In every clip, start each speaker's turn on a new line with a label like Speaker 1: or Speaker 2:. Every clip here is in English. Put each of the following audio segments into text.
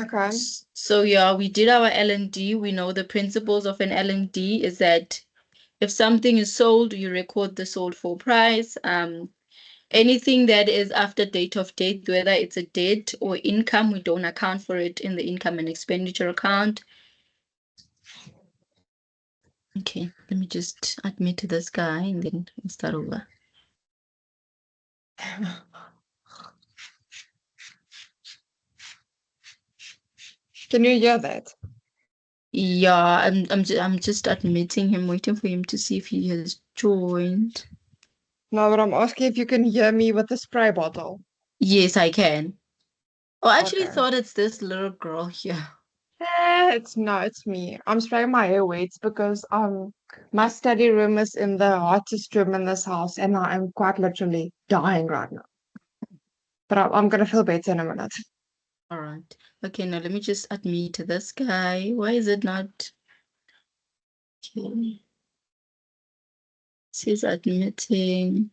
Speaker 1: Okay.
Speaker 2: So yeah, we did our L&D. We know the principles of an L&D is that if something is sold, you record the sold for price. Anything that is after date of death, whether it's a debt or income, we don't account for it in the income and expenditure account. Okay, let me just admit to this guy and then we'll start over.
Speaker 1: Can you hear that?
Speaker 2: Yeah, I'm just admitting him, waiting for him to see if he has joined.
Speaker 1: No, but I'm asking if you can hear me with the spray bottle.
Speaker 2: Yes, I can. Oh, I actually
Speaker 1: Okay.
Speaker 2: thought it's this little girl here.
Speaker 1: It's me. I'm spraying my hair weights because my study room is in the hottest room in this house and I am quite literally dying right now. But I'm gonna feel better in a minute.
Speaker 2: All right. Okay, now let me just admit this guy. Why is it not? Okay. She's admitting.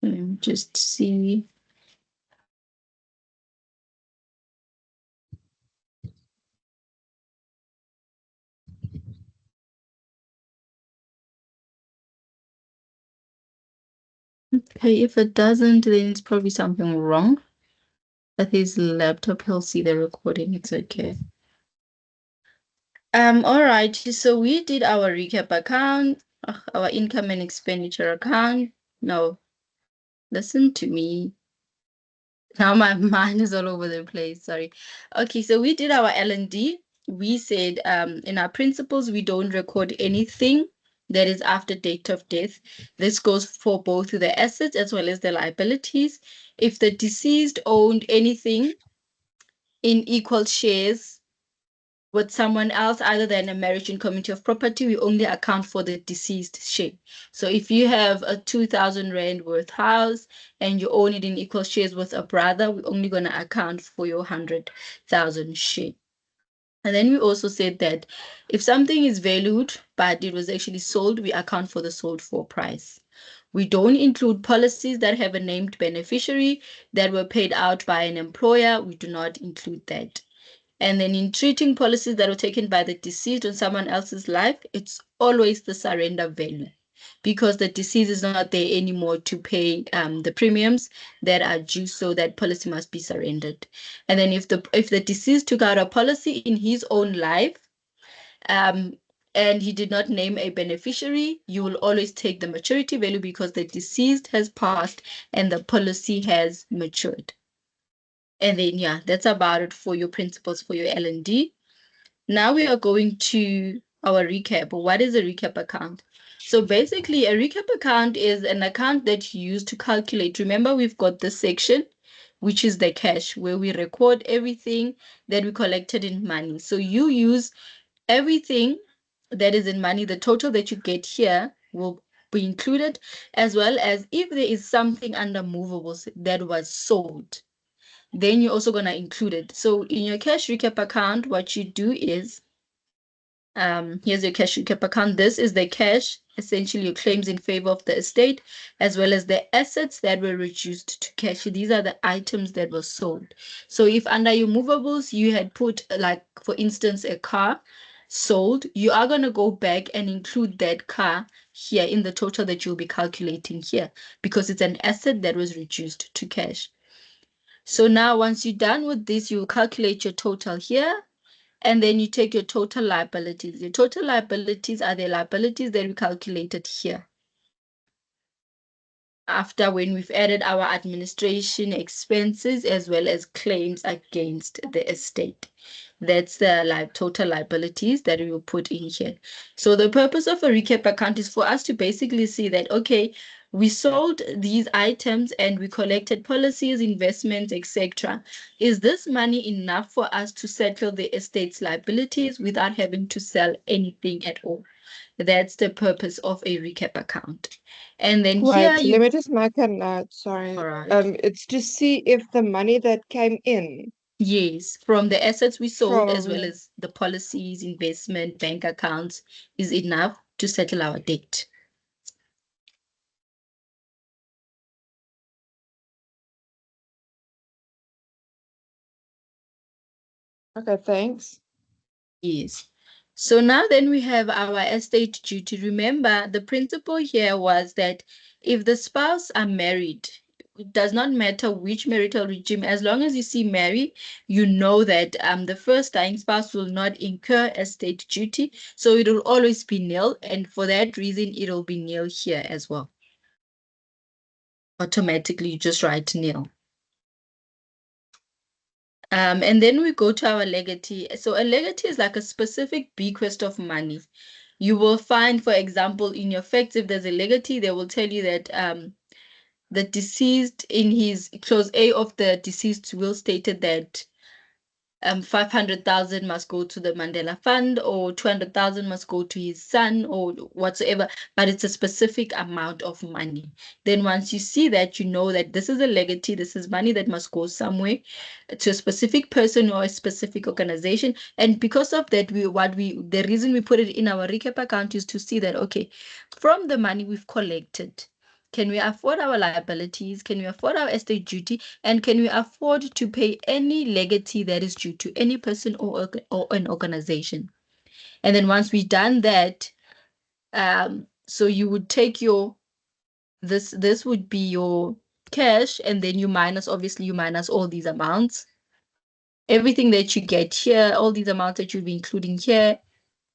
Speaker 2: Let me just see. Okay, if it doesn't, then it's probably something wrong. With his laptop, he'll see the recording. It's okay. All right. So we did our recap account, our income and expenditure account. No, listen to me. Now my mind is all over the place. Sorry. Okay, so we did our L&D. We said in our principles we don't record anything that is after date of death. This goes for both the assets as well as the liabilities. If the deceased owned anything in equal shares with someone else other than a marriage and community of property, we only account for the deceased share. So if you have a 2,000 Rand worth house and you own it in equal shares with a brother, we're only going to account for your 100,000 share. And then we also said that if something is valued but it was actually sold, we account for the sold for price. We don't include policies that have a named beneficiary that were paid out by an employer. We do not include that. And then in treating policies that were taken by the deceased on someone else's life, it's always the surrender value because the deceased is not there anymore to pay the premiums that are due, so that policy must be surrendered. And then if the deceased took out a policy in his own life, um, and he did not name a beneficiary, you will always take the maturity value because the deceased has passed and the policy has matured. And then, yeah, that's about it for your principles for your L&D. Now we are going to our recap. What is a recap account? So basically, a recap account is an account that you use to calculate. Remember, we've got this section, which is the cash, where we record everything that we collected in money. So you use everything that is in money, the total that you get here will be included, as well as if there is something under movables that was sold, then you're also going to include it. So in your cash recap account, what you do is, here's your cash recap account. This is the cash, essentially your claims in favor of the estate, as well as the assets that were reduced to cash. These are the items that were sold. So if under your movables, you had put, like, for instance, a car sold, you are going to go back and include that car here in the total that you'll be calculating here because it's an asset that was reduced to cash. So now once you're done with this, you calculate your total here, and then you take your total liabilities. Your total liabilities are the liabilities that we calculated here. After when we've added our administration expenses as well as claims against the estate. That's the total liabilities that we will put in here. So the purpose of a recap account is for us to basically see that, okay, we sold these items and we collected policies, investments, etc. Is this money enough for us to settle the estate's liabilities without having to sell anything at all? That's the purpose of a recap account. And then here
Speaker 1: Wait, let
Speaker 2: you,
Speaker 1: me just make a note.
Speaker 2: all
Speaker 1: Sorry.
Speaker 2: right.
Speaker 1: It's to see if the money that came in
Speaker 2: Yes, from the assets we sold as well
Speaker 1: From
Speaker 2: as the policies, investment, bank accounts is enough to settle our debt.
Speaker 1: okay, thanks.
Speaker 2: Yes. So now then we have our estate duty. Remember, the principle here was that if the spouse are married, it does not matter which marital regime, as long as you see married, you know that the first dying spouse will not incur estate duty. So it will always be nil. And for that reason, it will be nil here as well. Automatically, you just write nil. And then we go to our legacy. So a legacy is like a specific bequest of money. You will find, for example, in your facts, if there's a legacy, they will tell you that the deceased in his clause A of the deceased will stated that 500,000 must go to the Mandela Fund or 200,000 must go to his son or whatsoever, but it's a specific amount of money. Then once you see that, you know that this is a legacy, this is money that must go somewhere to a specific person or a specific organization. And because of that, the reason we put it in our recap account is to see that, okay, from the money we've collected, can we afford our liabilities? Can we afford our estate duty? And can we afford to pay any legacy that is due to any person or an organization? And then once we've done that, so you would take your this would be your cash, and then obviously you minus all these amounts. Everything that you get here, all these amounts that you'll be including here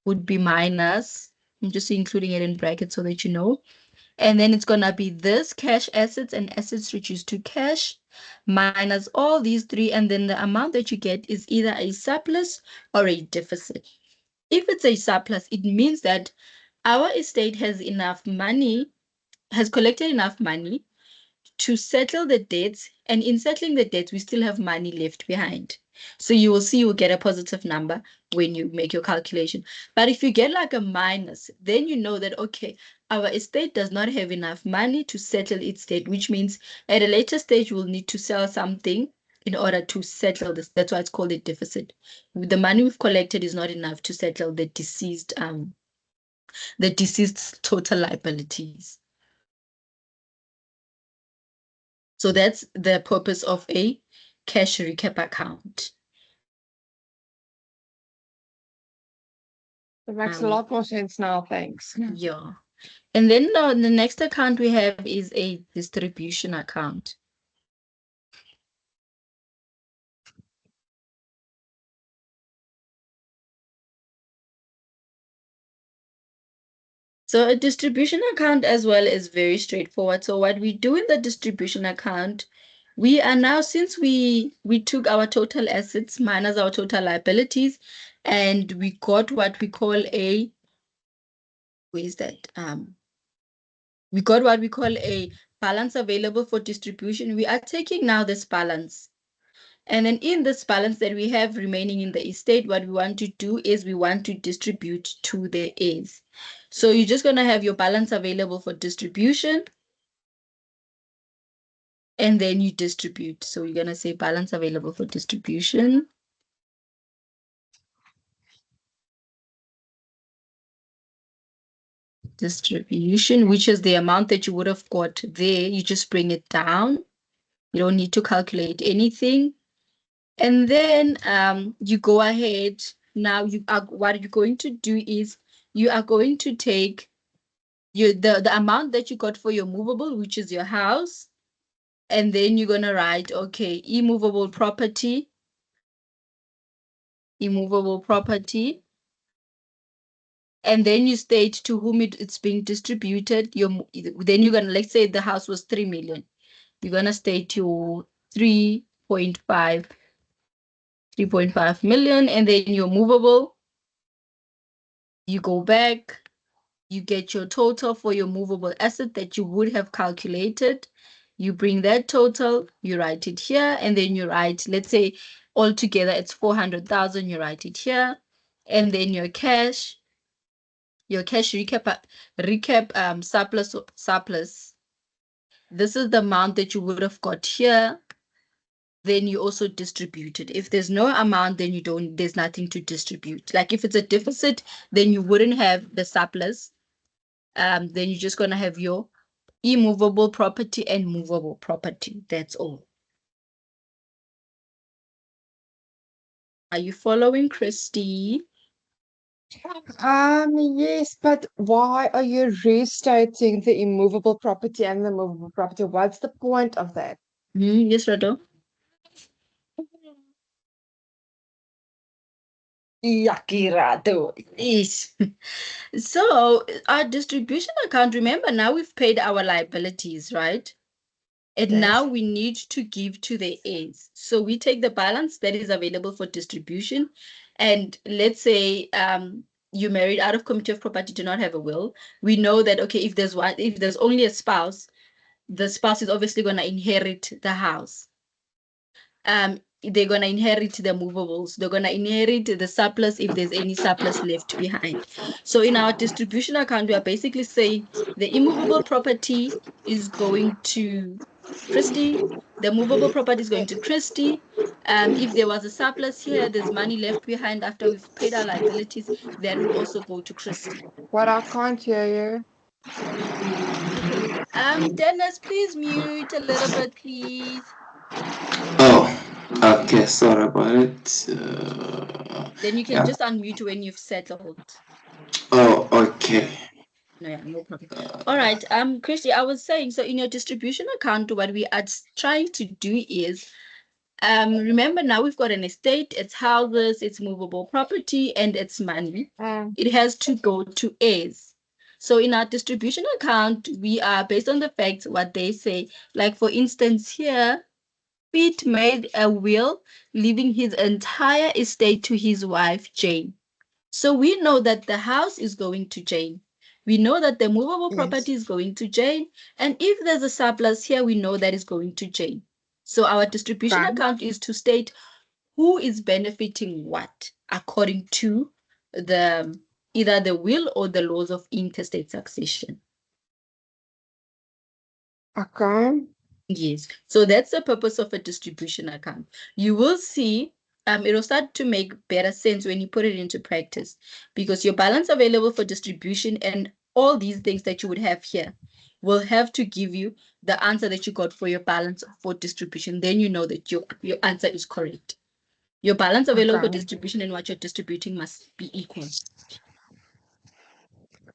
Speaker 2: would be minus. I'm just including it in brackets so that you know. And then it's going to be this cash assets and assets reduced to cash minus all these three. And then the amount that you get is either a surplus or a deficit. If it's a surplus, it means that our estate has enough money, has collected enough money to settle the debts. And in settling the debts, we still have money left behind. So you will see you'll get a positive number when you make your calculation. But if you get like a minus, then you know that, okay, our estate does not have enough money to settle its debt, which means at a later stage, we'll need to sell something in order to settle this. That's why it's called a deficit. The money we've collected is not enough to settle the deceased total liabilities. So that's the purpose of a cash recap account.
Speaker 1: It makes a lot more sense now, thanks.
Speaker 2: Yeah. And then the next account we have is a distribution account. So a distribution account as well is very straightforward. So what we do in the distribution account, we are now, since we took our total assets minus our total liabilities, and we got what we call a, where is that? We got what we call a balance available for distribution. We are taking now this balance. And then in this balance that we have remaining in the estate, what we want to do is we want to distribute to the heirs. So you're just going to have your balance available for distribution, and then you distribute. So you're going to say balance available for distribution. Distribution, which is the amount that you would have got there. You just bring it down. You don't need to calculate anything. And then you go ahead. Now what you're going to do is you are going to take the amount that you got for your movable, which is your house, and then you're gonna write, okay, immovable property, and then you state to whom it's being distributed. Then you're gonna, let's say the house was 3 million. You're gonna state your 3.5 million, and then your movable, you go back, you get your total for your movable asset that you would have calculated. You bring that total, you write it here, and then you write, let's say altogether it's 400,000, you write it here. And then your cash recap surplus. This is the amount that you would have got here. then you also distribute it. If there's no amount, then there's nothing to distribute. Like if it's a deficit, then you wouldn't have the surplus. Then you're just gonna have your immovable property and movable property. That's all. Are you following, Christy?
Speaker 1: Yes, but why are you restating the immovable property and the movable property? What's the point of that?
Speaker 2: Yes, Rado. Yakirato. Yes. So our distribution account, remember now we've paid our liabilities, right? And now
Speaker 1: Yes.
Speaker 2: we need to give to the heirs. So we take the balance that is available for distribution. And let's say you married out of committee of property, do not have a will. We know that okay, if there's only a spouse, the spouse is obviously gonna inherit the house. They're gonna inherit the movables. They're gonna inherit the surplus if there's any surplus left behind. So in our distribution account, we are basically saying the immovable property is going to Christy. The movable property is going to Christy. If there was a surplus here, there's money left behind after we've paid our liabilities, that will also go to Christy.
Speaker 1: What, I can't hear you.
Speaker 2: Okay. Dennis, please mute a little bit, please.
Speaker 3: Oh, okay, sorry about it.
Speaker 2: Then you can
Speaker 3: Yeah.
Speaker 2: just unmute when you've settled.
Speaker 3: Oh, okay.
Speaker 2: No, yeah, no problem. All right. Christy, I was saying, so in your distribution account, what we are trying to do is, remember now we've got an estate, it's houses, it's movable property, and it's money.
Speaker 1: Mm.
Speaker 2: It has to go to heirs. So in our distribution account, we are based on the facts, what they say. Like for instance, here, Pete made a will leaving his entire estate to his wife, Jane. So we know that the house is going to Jane. We know that the movable
Speaker 1: Yes.
Speaker 2: property is going to Jane. And if there's a surplus here, we know that is going to Jane. So our distribution
Speaker 1: Okay.
Speaker 2: account is to state who is benefiting what according to the either the will or the laws of intestate succession.
Speaker 1: Okay.
Speaker 2: Yes. So that's the purpose of a distribution account. You will see it'll start to make better sense when you put it into practice because your balance available for distribution and all these things that you would have here will have to give you the answer that you got for your balance for distribution. Then you know that your answer is correct. Your balance available for
Speaker 1: Okay.
Speaker 2: distribution and what you're distributing must be equal.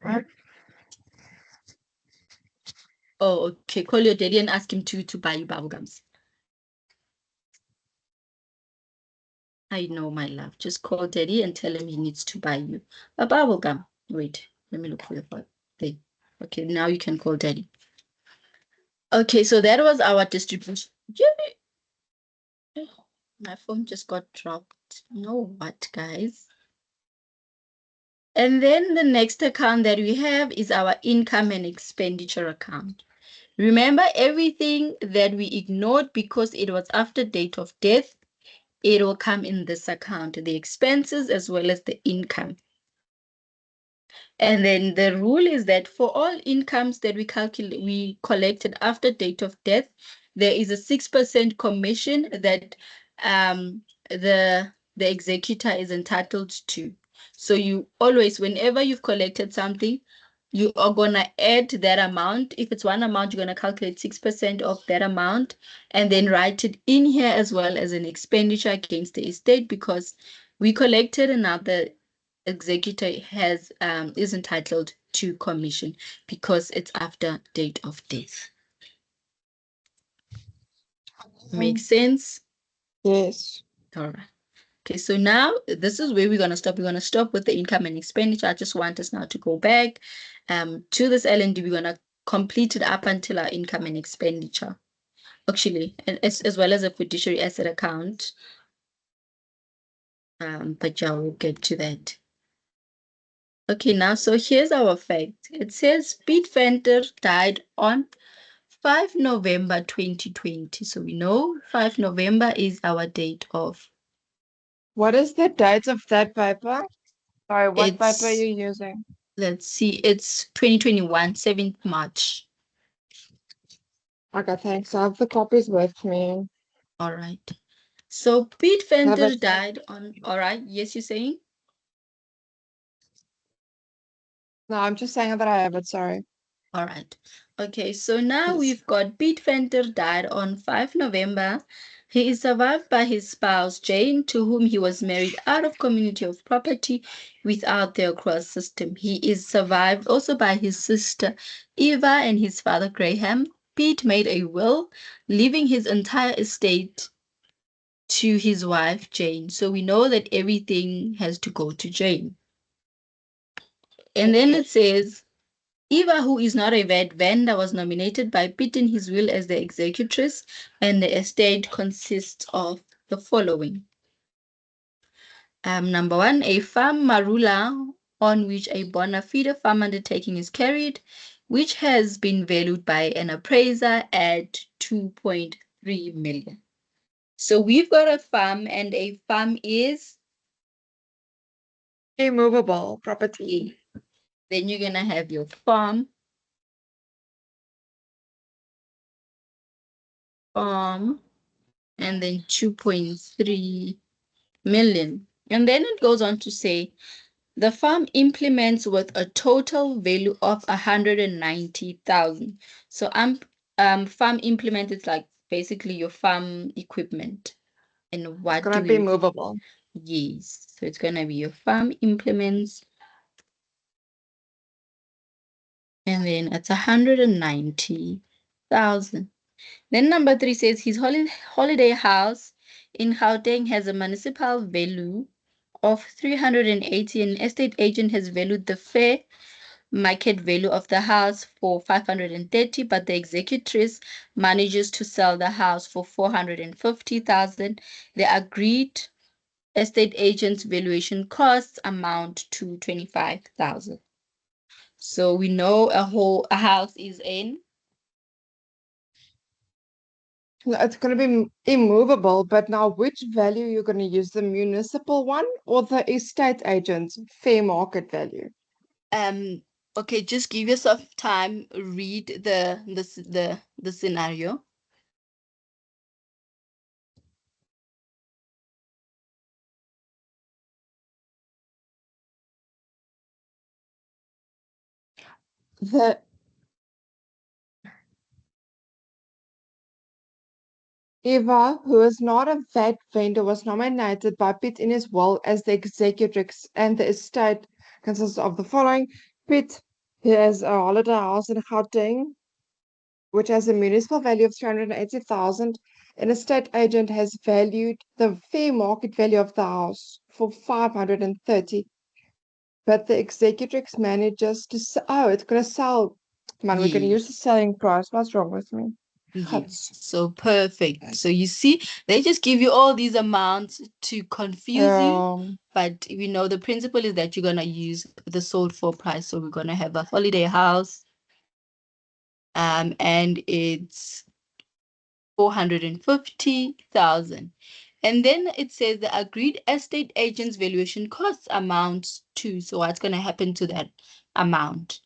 Speaker 1: Okay.
Speaker 2: Oh, okay. Call your daddy and ask him to buy you bubblegums. I know, my love. Just call daddy and tell him he needs to buy you a bubble gum. Wait, let me look for your phone. There. Okay, now you can call daddy. Okay, so that was our distribution. My phone just got dropped. You know what, guys? And then the next account that we have is our income and expenditure account. Remember everything that we ignored because it was after date of death, it will come in this account, the expenses as well as the income. And then the rule is that for all incomes that we collected after date of death, there is a 6% commission that the executor is entitled to. So you always, whenever you've collected something, you are gonna add that amount. If it's one amount, you're gonna calculate 6% of that amount and then write it in here as well as an expenditure against the estate because we collected another executor is entitled to commission because it's after date of death. Makes sense?
Speaker 1: Yes.
Speaker 2: All right. Okay, so now this is where we're gonna stop. We're gonna stop with the income and expenditure. I just want us now to go back to this L&D. We're gonna complete it up until our income and expenditure. Actually, and as well as a fiduciary asset account. But yeah, we'll get to that. Okay, now so here's our fact. It says Pete Venter died on 5 November 2020. So we know 5 November is our date of.
Speaker 1: What is the date of that paper? Sorry, what paper are
Speaker 2: It's,
Speaker 1: you using?
Speaker 2: let's see, it's 2021, 7th March.
Speaker 1: Okay, thanks. I have the copies with me.
Speaker 2: All right. So Pete
Speaker 1: No,
Speaker 2: Fender
Speaker 1: but
Speaker 2: died on. All right. Yes, you're saying.
Speaker 1: no, I'm just saying that I have it. Sorry.
Speaker 2: All right. Okay, so now
Speaker 1: Yes.
Speaker 2: we've got Pete Fender died on 5 November. He is survived by his spouse, Jane, to whom he was married out of community of property without their cross system. He is survived also by his sister, Eva, and his father, Graham. Pete made a will, leaving his entire estate to his wife, Jane. So we know that everything has to go to Jane. And then it says, Eva, who is not a vendor, was nominated by Pitt in his will as the executrix, and the estate consists of the following. Number one, a farm marula on which a bona fide farm undertaking is carried, which has been valued by an appraiser at 2.3 million. So we've got a farm, and a farm is
Speaker 1: Immovable property.
Speaker 2: then you're gonna have your farm, and then 2.3 million. And then it goes on to say the farm implements with a total value of 190,000. So farm implement is like basically your farm equipment. And
Speaker 1: It's
Speaker 2: what
Speaker 1: gonna
Speaker 2: do
Speaker 1: be
Speaker 2: we
Speaker 1: movable.
Speaker 2: Yes. So it's gonna be your farm implements, and then it's 190,000. Then number three says his holiday house in Gauteng has a municipal value of 380, and estate agent has valued the fair market value of the house for 530, but the executrix manages to sell the house for 450,000. The agreed estate agent's valuation costs amount to 25,000. So we know a house is in.
Speaker 1: No, it's gonna be immovable, but now which value you're gonna use, the municipal one or the estate agent's fair market value?
Speaker 2: Um, okay, just give yourself time, read the scenario.
Speaker 1: The Eva, who is not a vet vendor, was nominated by Pitt in his will as the executrix, and the estate consists of the following. Pitt, he has a holiday house in Gauteng, which has a municipal value of 380,000. An estate agent has valued the fair market value of the house for 530. But the executrix manages to oh, it's gonna sell. Man, we're gonna use the
Speaker 2: Yes.
Speaker 1: selling price. What's wrong with me? God.
Speaker 2: Yes. So perfect. So you see, they just give you all these amounts to confuse you, but we know the principle is that you're gonna use the sold for price. So we're gonna have a holiday house, and it's 450,000. And then it says the agreed estate agent's valuation costs amounts to. So what's gonna happen to that amount?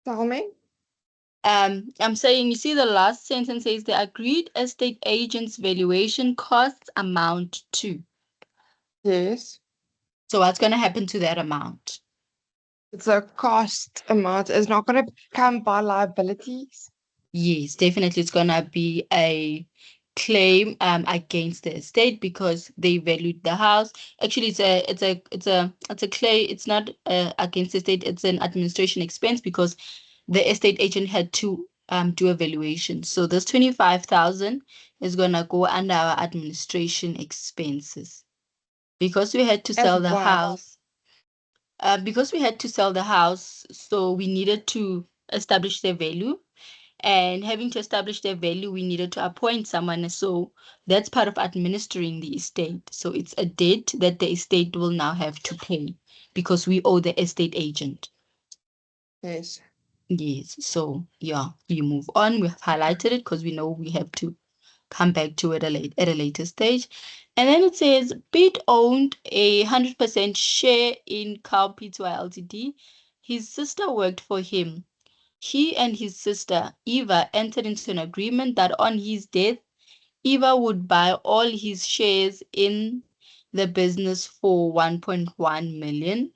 Speaker 1: Tell me.
Speaker 2: I'm saying, you see, the last sentence says the agreed estate agent's valuation costs amount to.
Speaker 1: Yes.
Speaker 2: So what's going to happen to that amount?
Speaker 1: It's a cost amount. It's not gonna come by liabilities.
Speaker 2: Yes, definitely it's going to be a claim against the estate because they valued the house. Actually, it's not against the estate, it's an administration expense because the estate agent had to do a valuation. So this 25,000 is gonna go under our administration expenses because we had to
Speaker 1: As
Speaker 2: sell the
Speaker 1: what?
Speaker 2: house. Because we had to sell the house, so we needed to establish their value. And having to establish their value, we needed to appoint someone. So that's part of administering the estate. So it's a debt that the estate will now have to pay because we owe the estate agent.
Speaker 1: Yes.
Speaker 2: Yes, so yeah, you move on. We've highlighted it because we know we have to come back to it at a later stage. And then it says Pete owned 100% share in Cal Pty Ltd. His sister worked for him. He and his sister Eva entered into an agreement that on his death, Eva would buy all his shares in the business for 1.1 million.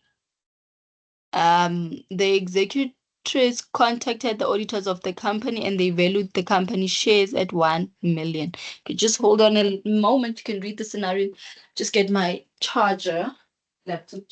Speaker 2: The executors contacted the auditors of the company and they valued the company's shares at 1 million. Okay, just hold on a moment. You can read the scenario. Just get my charger. Laptop.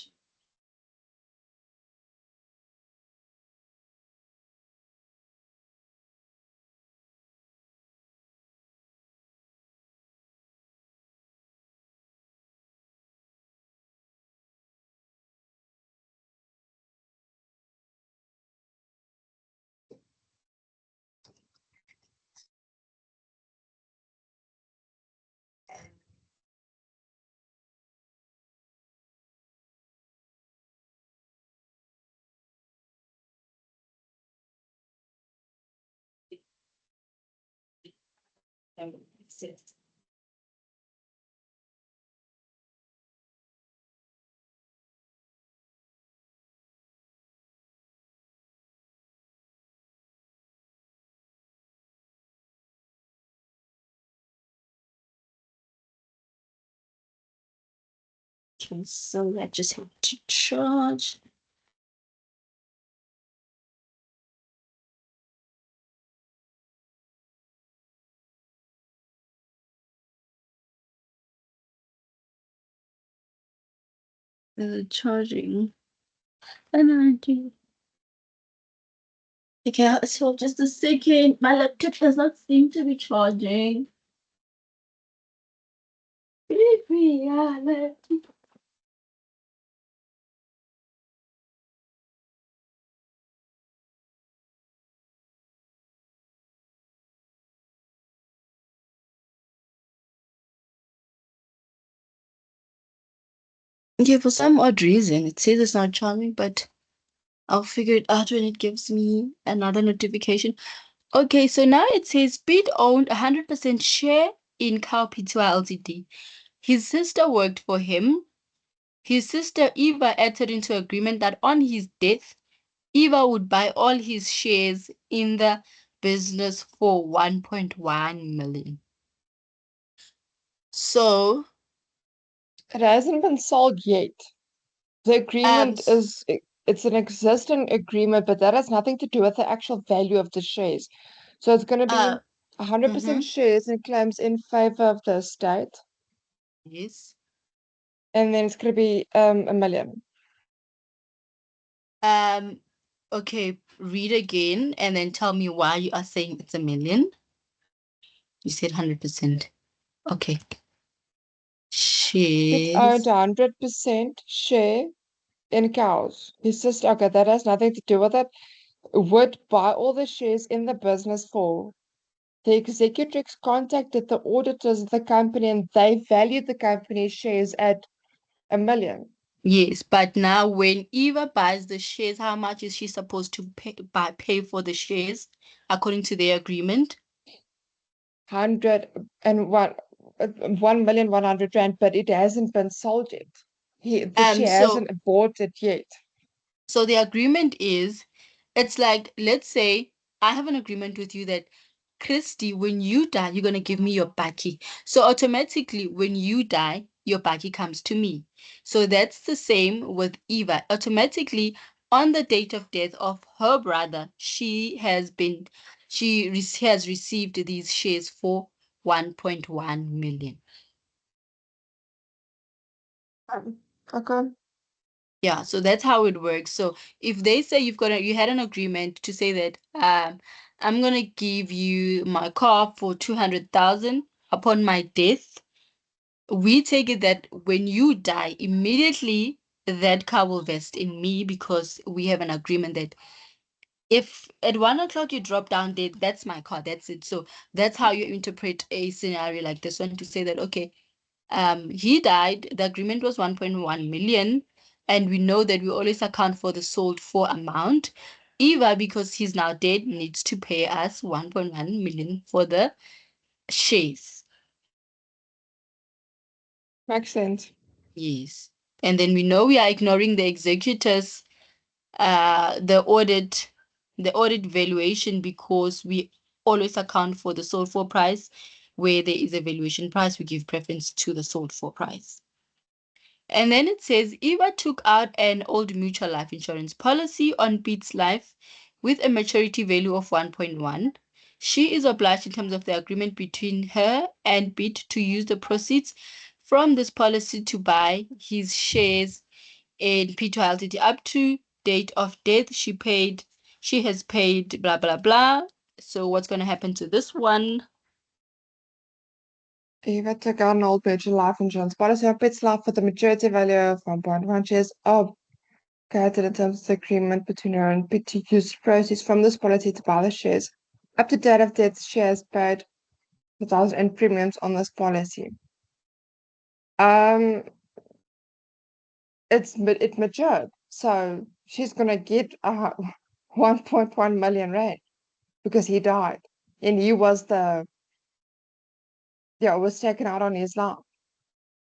Speaker 2: Okay, so I just have to charge. Charging. Energy. Okay, so just a second. My laptop does not seem to be charging. Reality. Okay, for some odd reason, it says it's not charging, but I'll figure it out when it gives me another notification. Okay, so now it says Pete owned 100% share in Cowpitsua Ltd. His sister worked for him. His sister Eva entered into agreement that on his death, Eva would buy all his shares in the business for 1.1 million. So,
Speaker 1: It hasn't been sold yet. The agreement
Speaker 2: s-
Speaker 1: it's an existing agreement, but that has nothing to do with the actual value of the shares. So it's going to be
Speaker 2: uh,
Speaker 1: 100%
Speaker 2: mhm,
Speaker 1: shares and claims in favor of the estate,
Speaker 2: yes.
Speaker 1: and then it's going to be 1 million.
Speaker 2: Um, okay, read again and then tell me why you are saying it's a million. You said 100%. Okay.
Speaker 1: It owned
Speaker 2: Shares.
Speaker 1: 100% share in cows. His sister, okay, that has nothing to do with it, would buy all the shares in the business for. The executives contacted the auditors of the company and they valued the company's shares at 1 million.
Speaker 2: Yes, but now when Eva buys the shares, how much is she supposed to pay for the shares according to their agreement?
Speaker 1: 101 1,100,000, but it hasn't been sold yet. She
Speaker 2: So
Speaker 1: hasn't bought it yet.
Speaker 2: So the agreement is, it's like, let's say I have an agreement with you that Christy, when you die, you're gonna give me your baki. So automatically, when you die, your baki comes to me. So that's the same with Eva. Automatically, on the date of death of her brother, has received these shares for 1.1 million.
Speaker 1: Okay.
Speaker 2: Yeah, so that's how it works. So if they say you had an agreement to say that I'm gonna give you my car for 200,000 upon my death, we take it that when you die, immediately that car will vest in me because we have an agreement that if at 1 o'clock you drop down dead, that's my car, that's it. So that's how you interpret a scenario like this one to say that okay, he died, the agreement was 1.1 million, and we know that we always account for the sold for amount. Eva, because he's now dead, needs to pay us 1.1 million for the shares.
Speaker 1: Makes sense.
Speaker 2: Yes. And then we know we are ignoring the executors, the audit the audit valuation, because we always account for the sold for price. Where there is a valuation price, we give preference to the sold for price. And then it says Eva took out an old mutual life insurance policy on Pete's life with a maturity value of 1.1. She is obliged in terms of the agreement between her and Pete to use the proceeds from this policy to buy his shares in P2 Ltd up to date of death. She has paid blah blah blah. So what's going to happen to this one?
Speaker 1: Eva took out an old mutual life insurance policy on Pet's life with a maturity value of 1.1 shares obligated in terms of the agreement between her and Pete to use proceeds from this policy to buy the shares. Up to date of death, shares paid without and premiums on this policy. Um, it matured, so she's gonna get 1.1 million rand because he died, and he was was taken out on his life.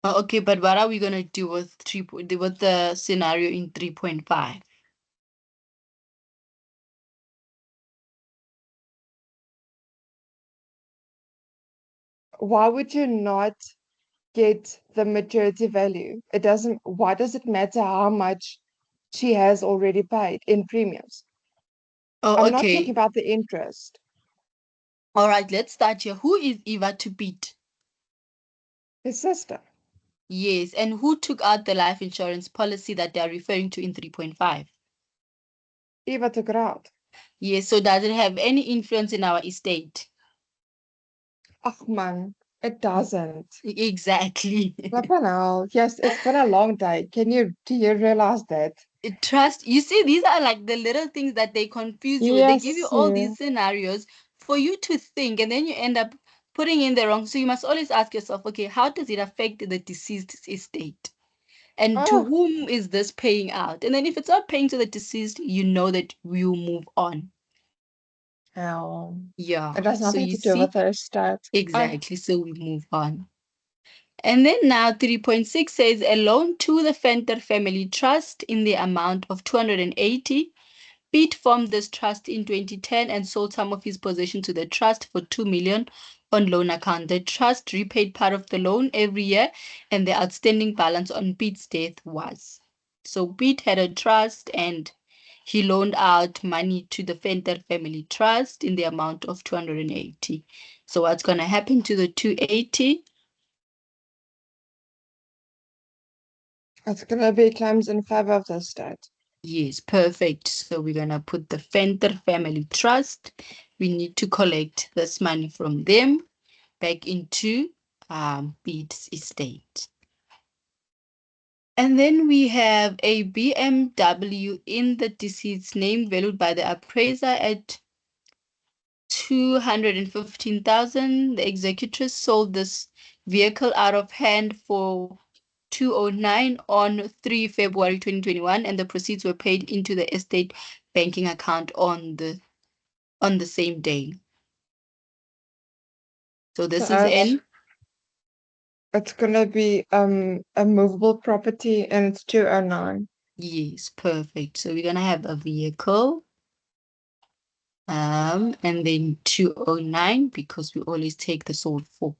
Speaker 2: Oh, okay, but what are we going to do with the scenario in 3.5?
Speaker 1: Why would you not get the maturity value? Why does it matter how much she has already paid in premiums?
Speaker 2: Oh,
Speaker 1: I'm not talking
Speaker 2: okay.
Speaker 1: about the interest.
Speaker 2: All right, let's start here. Who is Eva to beat?
Speaker 1: His sister.
Speaker 2: Yes, and who took out the life insurance policy that they are referring to in 3.5?
Speaker 1: Eva took it out.
Speaker 2: Yes, so does it have any influence in our estate?
Speaker 1: Oh man, it doesn't.
Speaker 2: Exactly.
Speaker 1: Flippin' hell. Yes, it's been a long day. Do you realize that?
Speaker 2: Trust, you see, these are like the little things that they confuse you with. They give you
Speaker 1: Yes,
Speaker 2: all these scenarios for you to think, and then you end up putting in the wrong. So you must always ask yourself, okay, how does it affect the deceased estate? And to
Speaker 1: oh
Speaker 2: whom is this paying out? And then if it's not paying to the deceased, you know that we'll move on.
Speaker 1: hell.
Speaker 2: Yeah.
Speaker 1: It has
Speaker 2: So
Speaker 1: nothing
Speaker 2: you
Speaker 1: to do
Speaker 2: see,
Speaker 1: with her stat. Oh,
Speaker 2: exactly. So we move on. And then now 3.6 says a loan to the Fenter Family Trust in the amount of 280. Pete formed this trust in 2010 and sold some of his possession to the trust for 2 million on loan account. The trust repaid part of the loan every year, and the outstanding balance on Pete's death was. So Pete had a trust and he loaned out money to the Fenter Family Trust in the amount of 280. So what's going to happen to the 280?
Speaker 1: it's gonna be claims in favor of the state.
Speaker 2: Yes, perfect. So we're going to put the Fenter Family Trust. We need to collect this money from them back into Pete's estate. And then we have a BMW in the deceased's name valued by the appraiser at 215,000. The executress sold this vehicle out of hand for 209 on 3 February 2021, and the proceeds were paid into the estate banking account on the same day. So this
Speaker 1: So
Speaker 2: is
Speaker 1: it's gonna be a movable property and it's 209.
Speaker 2: yes, perfect. So we're gonna have a vehicle, and then 209 because we always take the sold for.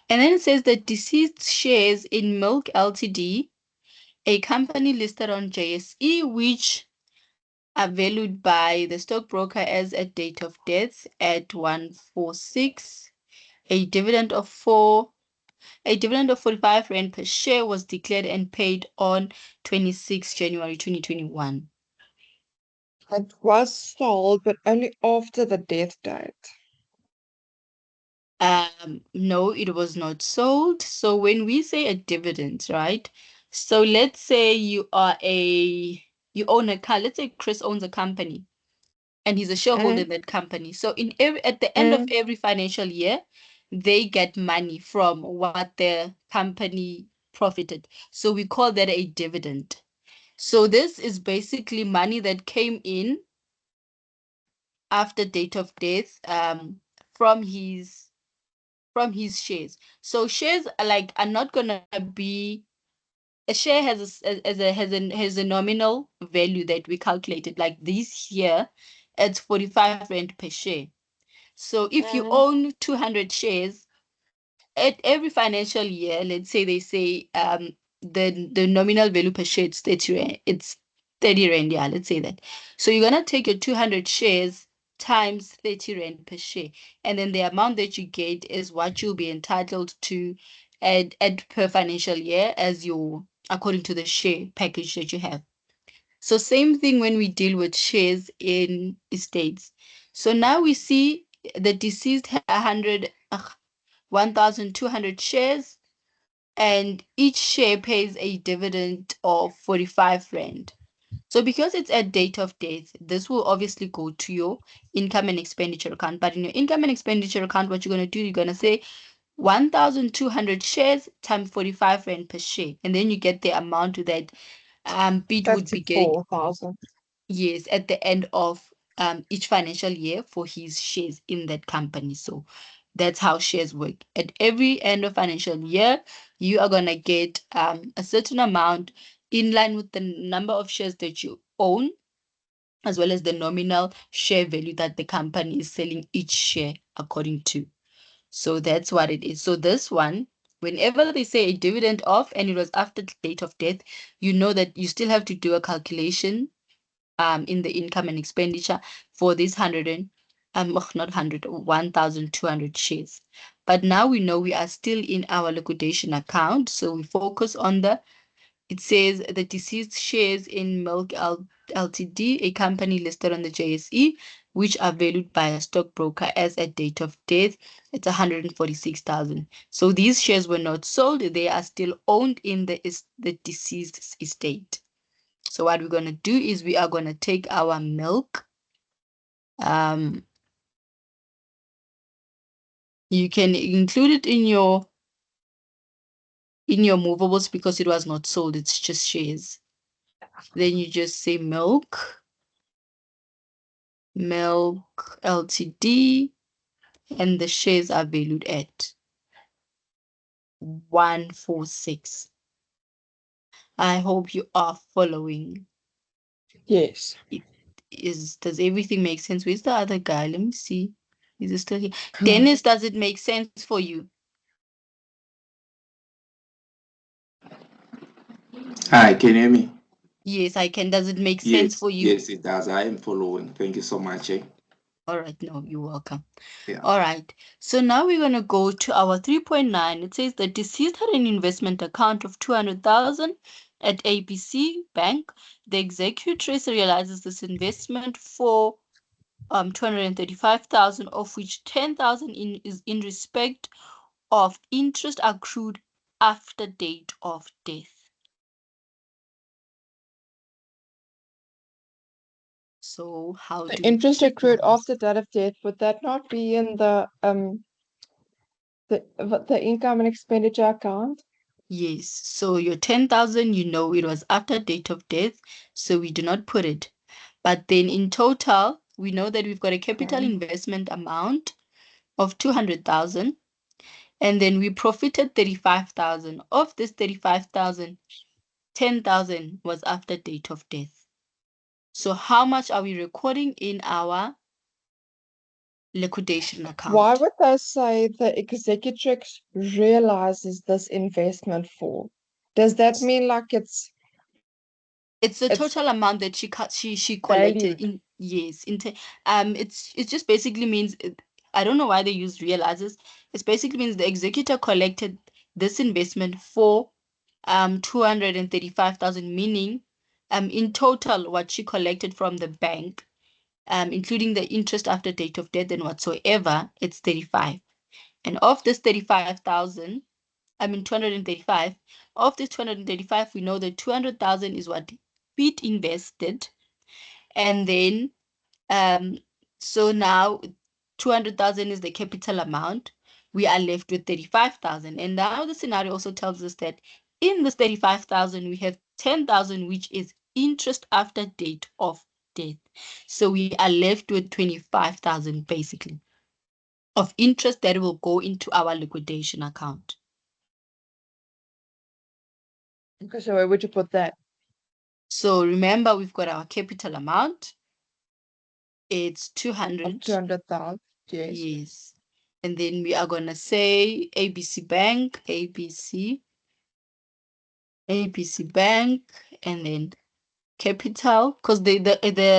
Speaker 2: And then it says the deceased shares in Milk Ltd, a company listed on JSE, which are valued by the stockbroker as at date of death at 146. A dividend of 45 Rand per share was declared and paid on 26 January 2021.
Speaker 1: It was sold, but only after the death date.
Speaker 2: No, it was not sold. So when we say a dividend, right? So let's say you own a car. Let's say Chris owns a company and he's a shareholder
Speaker 1: Mm,
Speaker 2: in that company. So at the end of
Speaker 1: mm.
Speaker 2: every financial year, they get money from what their company profited. So we call that a dividend. So this is basically money that came in after date of death, from his shares. So shares are not gonna be, a share has a nominal value that we calculated. Like this here at 45 rand per share. So if you
Speaker 1: Mm.
Speaker 2: own 200 shares, at every financial year, let's say they say the nominal value per share it's 30 rand, it's 30 rand, yeah, let's say that. So you're gonna take your 200 shares times 30 rand per share, and then the amount that you get is what you'll be entitled to at per financial year as your according to the share package that you have. So same thing when we deal with shares in estates. So now we see the deceased had 1,200 shares, and each share pays a dividend of 45 rand. So because it's at date of death, this will obviously go to your income and expenditure account. But in your income and expenditure account, what you're going to do, you're going to say 1,200 shares times 45 rand per share. And then you get the amount that Pete would be getting.
Speaker 1: 54,000.
Speaker 2: Yes, at the end of each financial year for his shares in that company. So that's how shares work. At every end of financial year, you are gonna get a certain amount in line with the number of shares that you own, as well as the nominal share value that the company is selling each share according to. So that's what it is. So this one, whenever they say a dividend of and it was after the date of death, you know that you still have to do a calculation in the income and expenditure for this 100 and not 100, 1,200 shares. But now we know we are still in our liquidation account, so we focus on it says the deceased shares in Milk Ltd, a company listed on the JSE, which are valued by a stockbroker as at date of death. It's 146,000. So these shares were not sold; they are still owned in the deceased estate. So what we're going to do is we are going to take our milk. You can include it in your movables because it was not sold. It's just shares. Then you just say milk Ltd, and the shares are valued at 146. I hope you are following.
Speaker 1: Yes.
Speaker 2: Does everything make sense? Where's the other guy? Let me see. Is he still here? Dennis, does it make sense for you?
Speaker 3: Hi, can you hear me?
Speaker 2: Yes, I can. Does it make sense
Speaker 3: Yes,
Speaker 2: for you?
Speaker 3: yes, it does. I am following. Thank you so much.
Speaker 2: All right, no, you're welcome.
Speaker 3: Yeah.
Speaker 2: All right, so now we're going to go to our 3.9. It says the deceased had an investment account of 200,000 at ABC Bank. The executress realizes this investment for 235,000, of which 10,000 is in respect of interest accrued after date of death. So how
Speaker 1: The
Speaker 2: do we
Speaker 1: interest accrued
Speaker 2: categorize?
Speaker 1: after date of death, would that not be in the income and expenditure account?
Speaker 2: Yes, so your 10,000, you know it was after date of death, so we do not put it. But then in total, we know that we've got a capital
Speaker 1: Mm.
Speaker 2: investment amount of 200,000, and then we profited 35,000. Of this 35,000, 10,000 was after date of death. So how much are we recording in our liquidation
Speaker 1: Why
Speaker 2: account?
Speaker 1: would they say the executrix realizes this investment for? Does that mean like
Speaker 2: It's the
Speaker 1: it's
Speaker 2: total amount that she collected
Speaker 1: valued?
Speaker 2: in, yes, it just basically means I don't know why they use realizes. It basically means the executor collected this investment for 235,000, meaning in total what she collected from the bank, including the interest after date of death and whatsoever, it's 35. And of this 35,000, 235. Of this 235, we know that 200,000 is what Pete invested. And then, um, so now 200,000 is the capital amount. We are left with 35,000. And now the scenario also tells us that in this 35,000, we have 10,000, which is interest after date of death. So we are left with 25,000 basically of interest that will go into our liquidation account.
Speaker 1: Okay, so where would you put that?
Speaker 2: So remember, we've got our capital amount. it's 200.
Speaker 1: 200,000. Yes.
Speaker 2: Yes. And then we are going to say ABC Bank, ABC Bank, and then capital, because the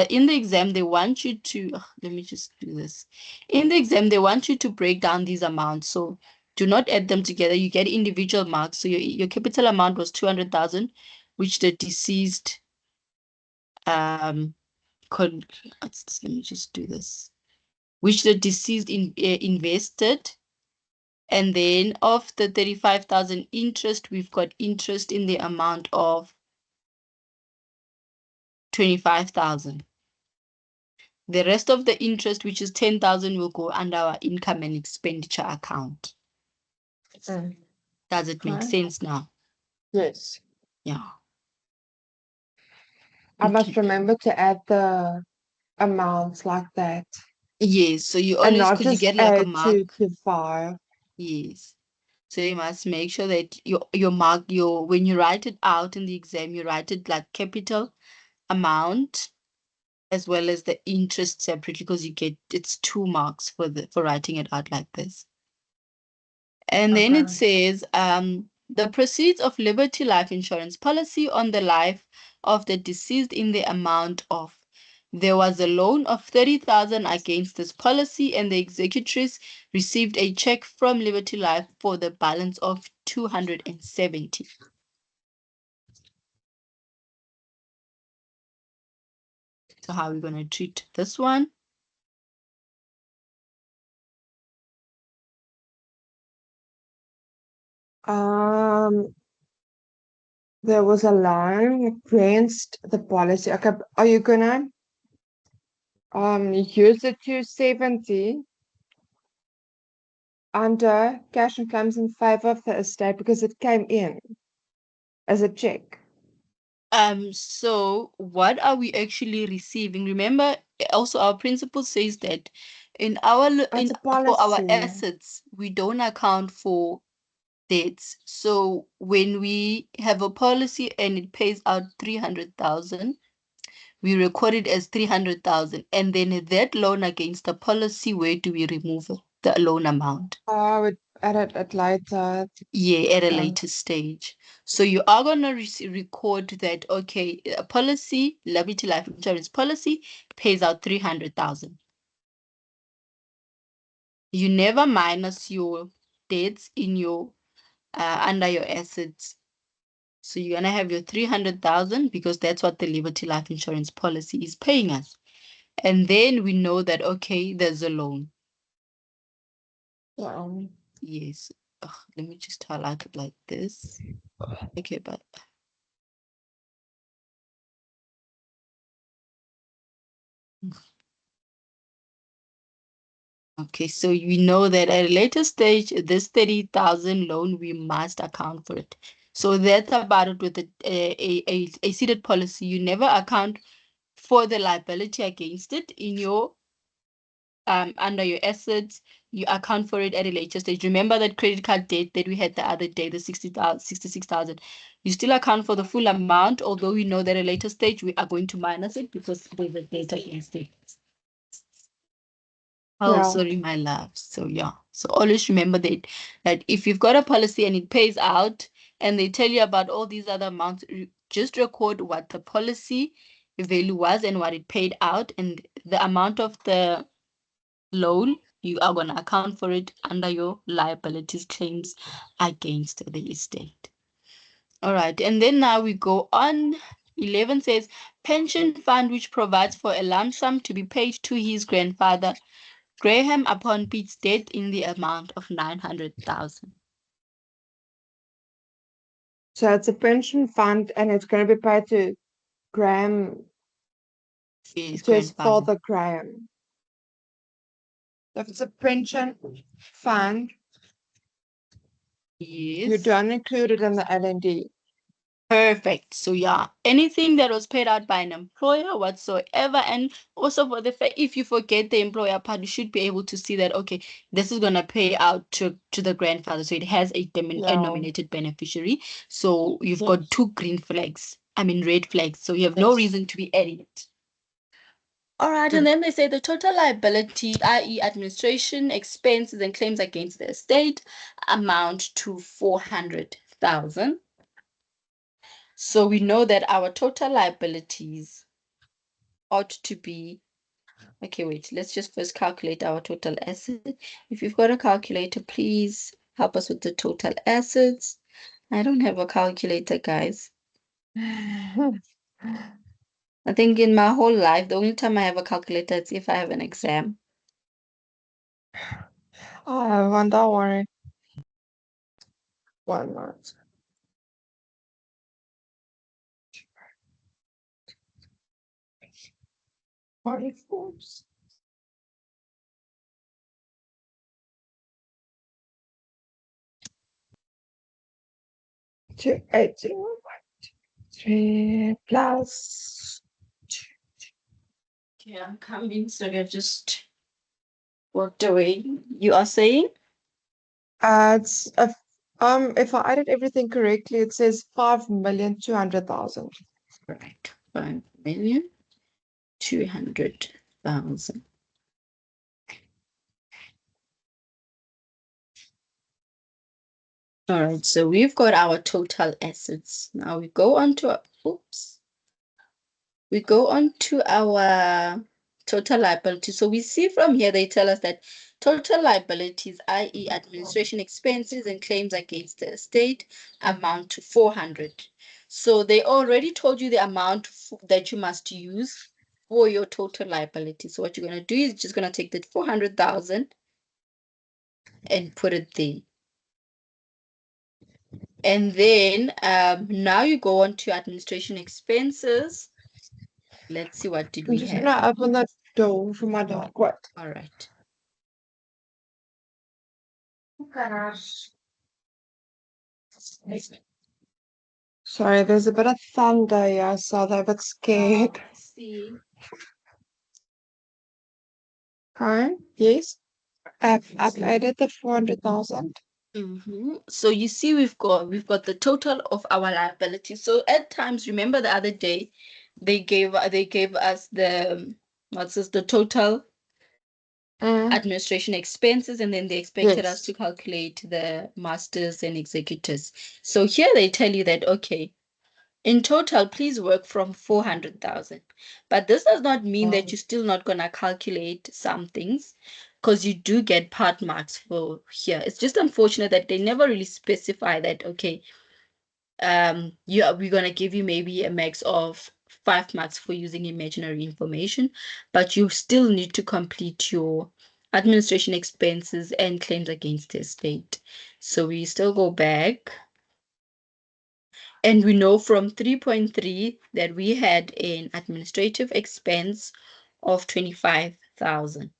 Speaker 2: in the exam they want you to let me just do this. In the exam they want you to break down these amounts, so do not add them together. You get individual marks. So your capital amount was 200,000, which the deceased could let me just do this, which the deceased invested. And then of the 35,000 interest, we've got interest in the amount of 25,000. The rest of the interest, which is 10,000, will go under our income and expenditure account.
Speaker 1: Mm.
Speaker 2: Does it make
Speaker 1: Okay.
Speaker 2: sense now?
Speaker 1: Yes.
Speaker 2: Yeah.
Speaker 1: I must
Speaker 2: Okay.
Speaker 1: remember to add the amounts like that.
Speaker 2: Yes. So you
Speaker 1: And
Speaker 2: always,
Speaker 1: not
Speaker 2: because you
Speaker 1: just
Speaker 2: get like a
Speaker 1: add
Speaker 2: mark.
Speaker 1: 2 to 5.
Speaker 2: Yes. So you must make sure that your mark, when you write it out in the exam, you write it like capital amount as well as the interest separately, because it's 2 marks for writing it out like this. And then it says the proceeds of Liberty Life Insurance policy on the life of the deceased in the amount of, there was a loan of 30,000 against this policy, and the executrix received a check from Liberty Life for the balance of 270. So how are we going to treat this one?
Speaker 1: There was a loan against the policy. Okay, are you gonna use the 270 under cash and claims in favor of the estate because it came in as a check?
Speaker 2: So what are we actually receiving? Remember, also our principle says that in
Speaker 1: It's a
Speaker 2: for our
Speaker 1: policy.
Speaker 2: assets, we don't account for debts. So when we have a policy and it pays out 300,000, we record it as 300,000, and then that loan against the policy, where do we remove the loan amount?
Speaker 1: I would add it at later.
Speaker 2: Yeah, at a
Speaker 1: Okay.
Speaker 2: later stage. So you are going to record that, okay, a policy, Liberty Life Insurance policy, pays out 300,000. You never minus your debts in your under your assets. So you're going to have your 300,000 because that's what the Liberty Life Insurance policy is paying us. And then we know that, okay, there's a loan. Yes. Ugh, let me just highlight it like this. Okay, but okay, so we know that at a later stage, this 30,000 loan, we must account for it. So that's about it with a seeded policy. You never account for the liability against it in your under your assets. You account for it at a later stage. Remember that credit card debt that we had the other day, the 66,000. You still account for the full amount, although we know that at a later stage we are going to minus it because there's a debt against it. Oh,
Speaker 1: Yeah.
Speaker 2: sorry, my love. So yeah. So always remember that if you've got a policy and it pays out and they tell you about all these other amounts, just record what the policy value was and what it paid out, and the amount of the loan, you are going to account for it under your liabilities claims against the estate. All right. And then now we go on. 11 says pension fund which provides for a lump sum to be paid to his grandfather Graham upon Pete's death in the amount of 900,000.
Speaker 1: So it's a pension fund and it's going to be paid to Graham,
Speaker 2: His
Speaker 1: to his
Speaker 2: grandfather.
Speaker 1: father Graham. If it's a pension fund, you
Speaker 2: Yes.
Speaker 1: don't include it in the L&D.
Speaker 2: Perfect. So yeah, anything that was paid out by an employer whatsoever, and also for the fact if you forget the employer part, you should be able to see that, okay, this is gonna pay out to the grandfather. So it has a nominated beneficiary. So you've got 2 green flags. I mean red flags. So you have no reason to be adding it. All right, and then they say the total liability, i.e. administration, expenses, and claims against the estate amount to 400,000. So we know that our total liabilities ought to be, okay, wait, let's just first calculate our total asset. If you've got a calculator, please help us with the total assets. I don't have a calculator, guys. I think in my whole life, the only time I have a calculator is if I have an exam.
Speaker 1: I have one, don't worry. 1 month. Forty-fours. 280 plus.
Speaker 2: Yeah, I'm coming, so I just walked away. You are saying?
Speaker 1: It's if I added everything correctly, it says 5,200,000.
Speaker 2: Right, 5,200,000. All right, so we've got our total assets. Now we go on to, we go on to our total liability. So we see from here, they tell us that total liabilities, i.e. administration expenses and claims against the estate, amount to 400. So they already told you the amount that you must use for your total liability. So what you're going to do is just going to take that 400,000 and put it there. And then now you go on to administration expenses. Let's see, what did
Speaker 1: I'm
Speaker 2: we
Speaker 1: just
Speaker 2: have?
Speaker 1: gonna open that door for my dog. What?
Speaker 2: All right.
Speaker 1: Sorry, there's a bit of thunder here, so they're a bit scared.
Speaker 2: See.
Speaker 1: Okay, yes. I've added the 400,000.
Speaker 2: So you see, we've got the total of our liability. So at times, remember the other day, they gave us the what's this, the total administration expenses, and then they expected us
Speaker 1: Yes.
Speaker 2: to calculate the masters and executors. So here they tell you that, okay, in total, please work from 400,000. But this does not mean that you're still not going to calculate some things, because you do get part marks for here. It's just unfortunate that they never really specify that, okay, we're going to give you maybe a max of 5 marks for using imaginary information, but you still need to complete your administration expenses and claims against the estate. So we still go back. And we know from 3.3 that we had an administrative expense of 25,000.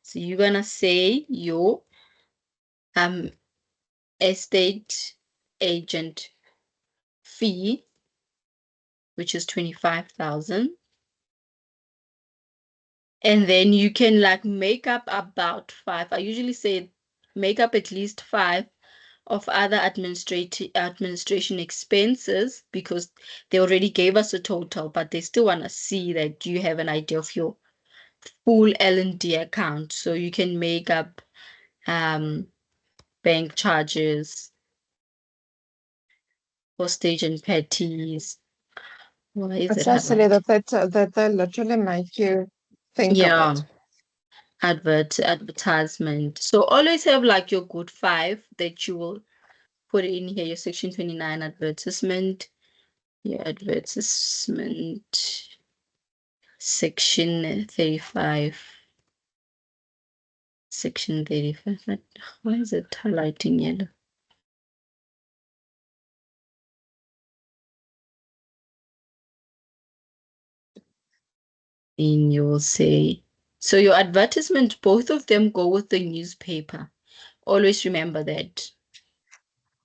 Speaker 2: So you're gonna say your estate agent fee, which is 25,000. And then you can like make up about 5. I usually say make up at least 5 of other administration expenses, because they already gave us a total, but they still want to see that you have an idea of your full L&D account. So you can make up bank charges, postage and petties. Why is
Speaker 1: It's
Speaker 2: it
Speaker 1: so silly
Speaker 2: highlighted?
Speaker 1: that they literally make you think of
Speaker 2: Yeah,
Speaker 1: it.
Speaker 2: advertisement. So always have like your good 5 that you will put in here, your section 29 advertisement, your advertisement, section 35, section 35. Why is it highlighting yellow? And you'll say, so your advertisement, both of them go with the newspaper. Always remember that.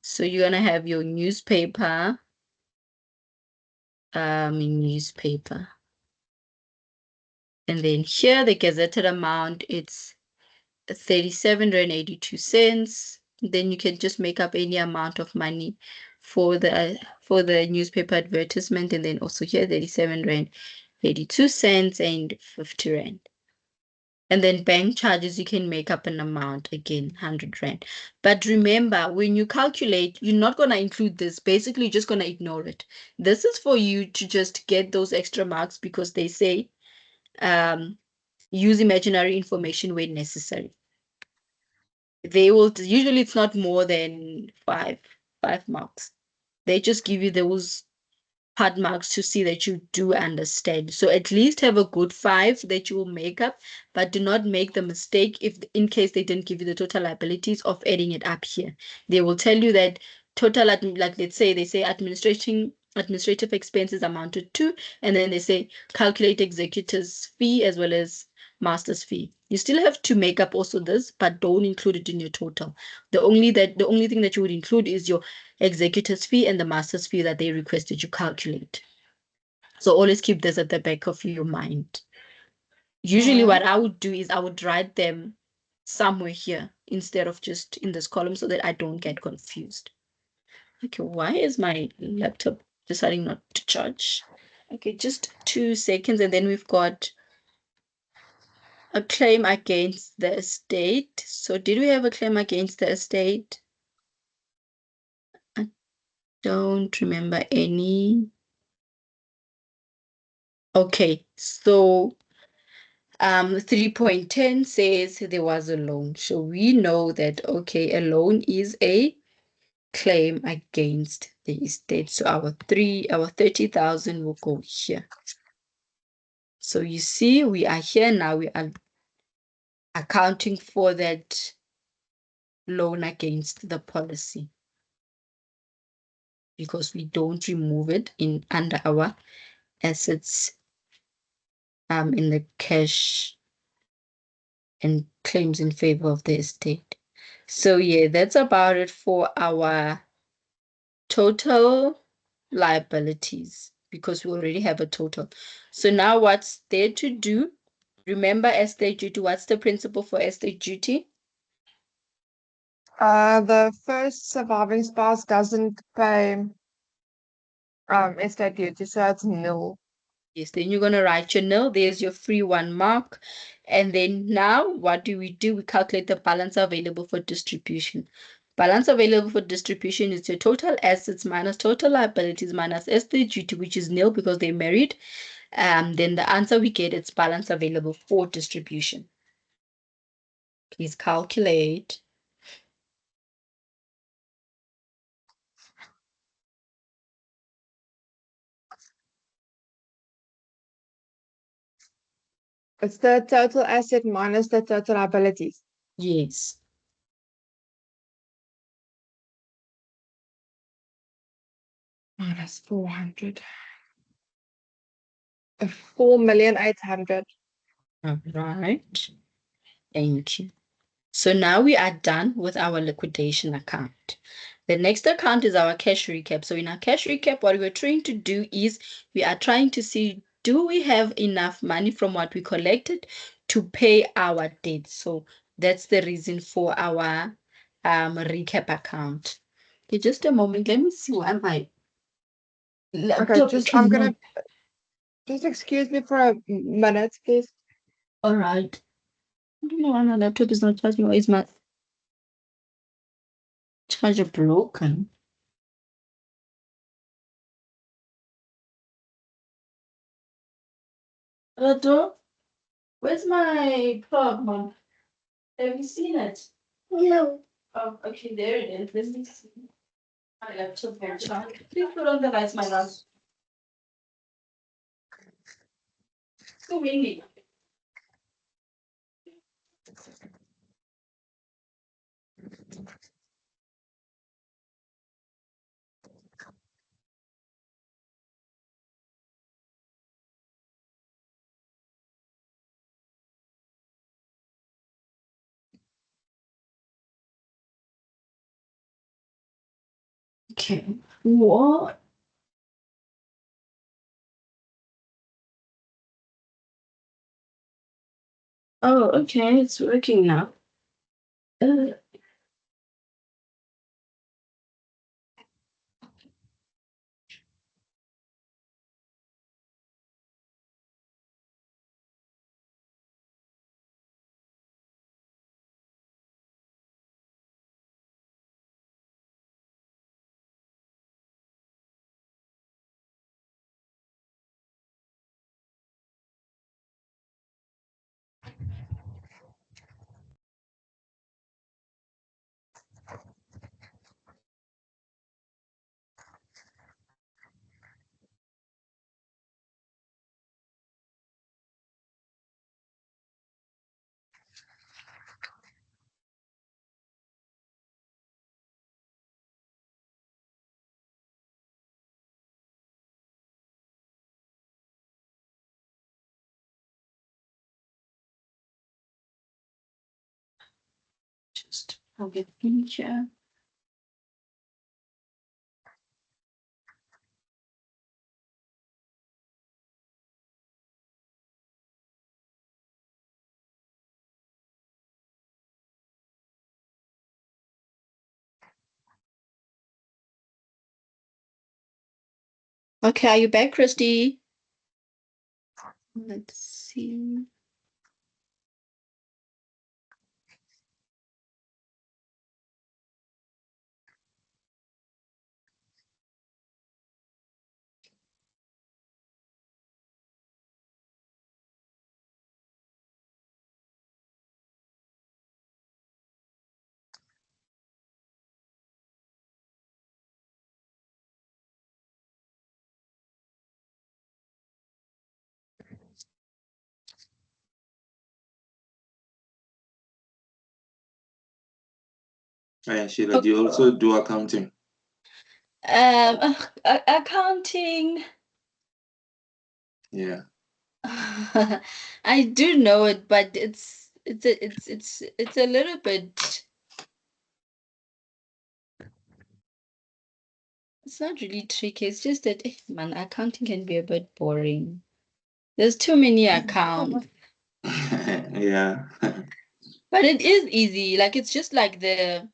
Speaker 2: So you're gonna have your newspaper, newspaper. And then here the gazetted amount, it's 37 rand 82 cents. Then you can just make up any amount of money for the newspaper advertisement, and then also here 37 rand 82 cents and 50 rand. And then bank charges, you can make up an amount, again, 100 rand. But remember, when you calculate, you're not going to include this. Basically, you're just going to ignore it. This is for you to just get those extra marks because they say use imaginary information when necessary. They will, usually it's not more than five marks. They just give you those hard marks to see that you do understand. So at least have a good 5 that you will make up, but do not make the mistake if in case they didn't give you the total liabilities of adding it up here. They will tell you that total, like let's say they say administrative expenses amounted to, and then they say calculate executor's fee as well as master's fee. You still have to make up also this, but don't include it in your total. The only thing that you would include is your executor's fee and the master's fee that they requested you calculate. So always keep this at the back of your mind. Usually what I would do is I would write them somewhere here instead of just in this column so that I don't get confused. Okay, why is my laptop deciding not to charge? Okay, just 2 seconds, and then we've got a claim against the estate. So did we have a claim against the estate? I don't remember any. Okay, so 3.10 says there was a loan. So we know that, okay, a loan is a claim against the estate. So our 30,000 will go here. So you see, we are here now. We are accounting for that loan against the policy because we don't remove it in under our assets in the cash and claims in favor of the estate. So yeah, that's about it for our total liabilities because we already have a total. So now what's there to do? Remember estate duty. What's the principle for estate duty?
Speaker 1: The first surviving spouse doesn't pay estate duty, so it's nil.
Speaker 2: Yes, then you're going to write your nil. There's your free 1 mark. And then now what do? We calculate the balance available for distribution. Balance available for distribution is your total assets minus total liabilities minus estate duty, which is nil because they're married. Then the answer we get is balance available for distribution. Please calculate.
Speaker 1: It's the total asset minus the total liabilities.
Speaker 2: Yes.
Speaker 1: Minus 400. 4,800,000.
Speaker 2: All right. Thank you. So now we are done with our liquidation account. The next account is our cash recap. So in our cash recap, what we're trying to do is we are trying to see, do we have enough money from what we collected to pay our debt? So that's the reason for our recap account. Okay, just a moment. Let me see why my laptop
Speaker 1: I'm gonna
Speaker 2: cannot.
Speaker 1: just excuse me for a minute, please.
Speaker 2: All right. I don't know why my laptop is not charging. Or is my charger broken? Hello? Where's my plug, Mom? Have you seen it? No. Oh, okay, there it is. Let me see. My laptop won't charge. Please put on the lights, my love. It's too windy. Okay. What? Oh, okay, it's working now. Uh, expenditure. Okay, are you back, Christy? Let's see.
Speaker 3: Sheila, do you also do accounting?
Speaker 2: Accounting.
Speaker 3: Yeah.
Speaker 2: I do know it, but it's a little bit. It's not really tricky. It's just that, man, accounting can be a bit boring. There's too many accounts,
Speaker 3: Yeah.
Speaker 2: but it is easy. Like it's just like the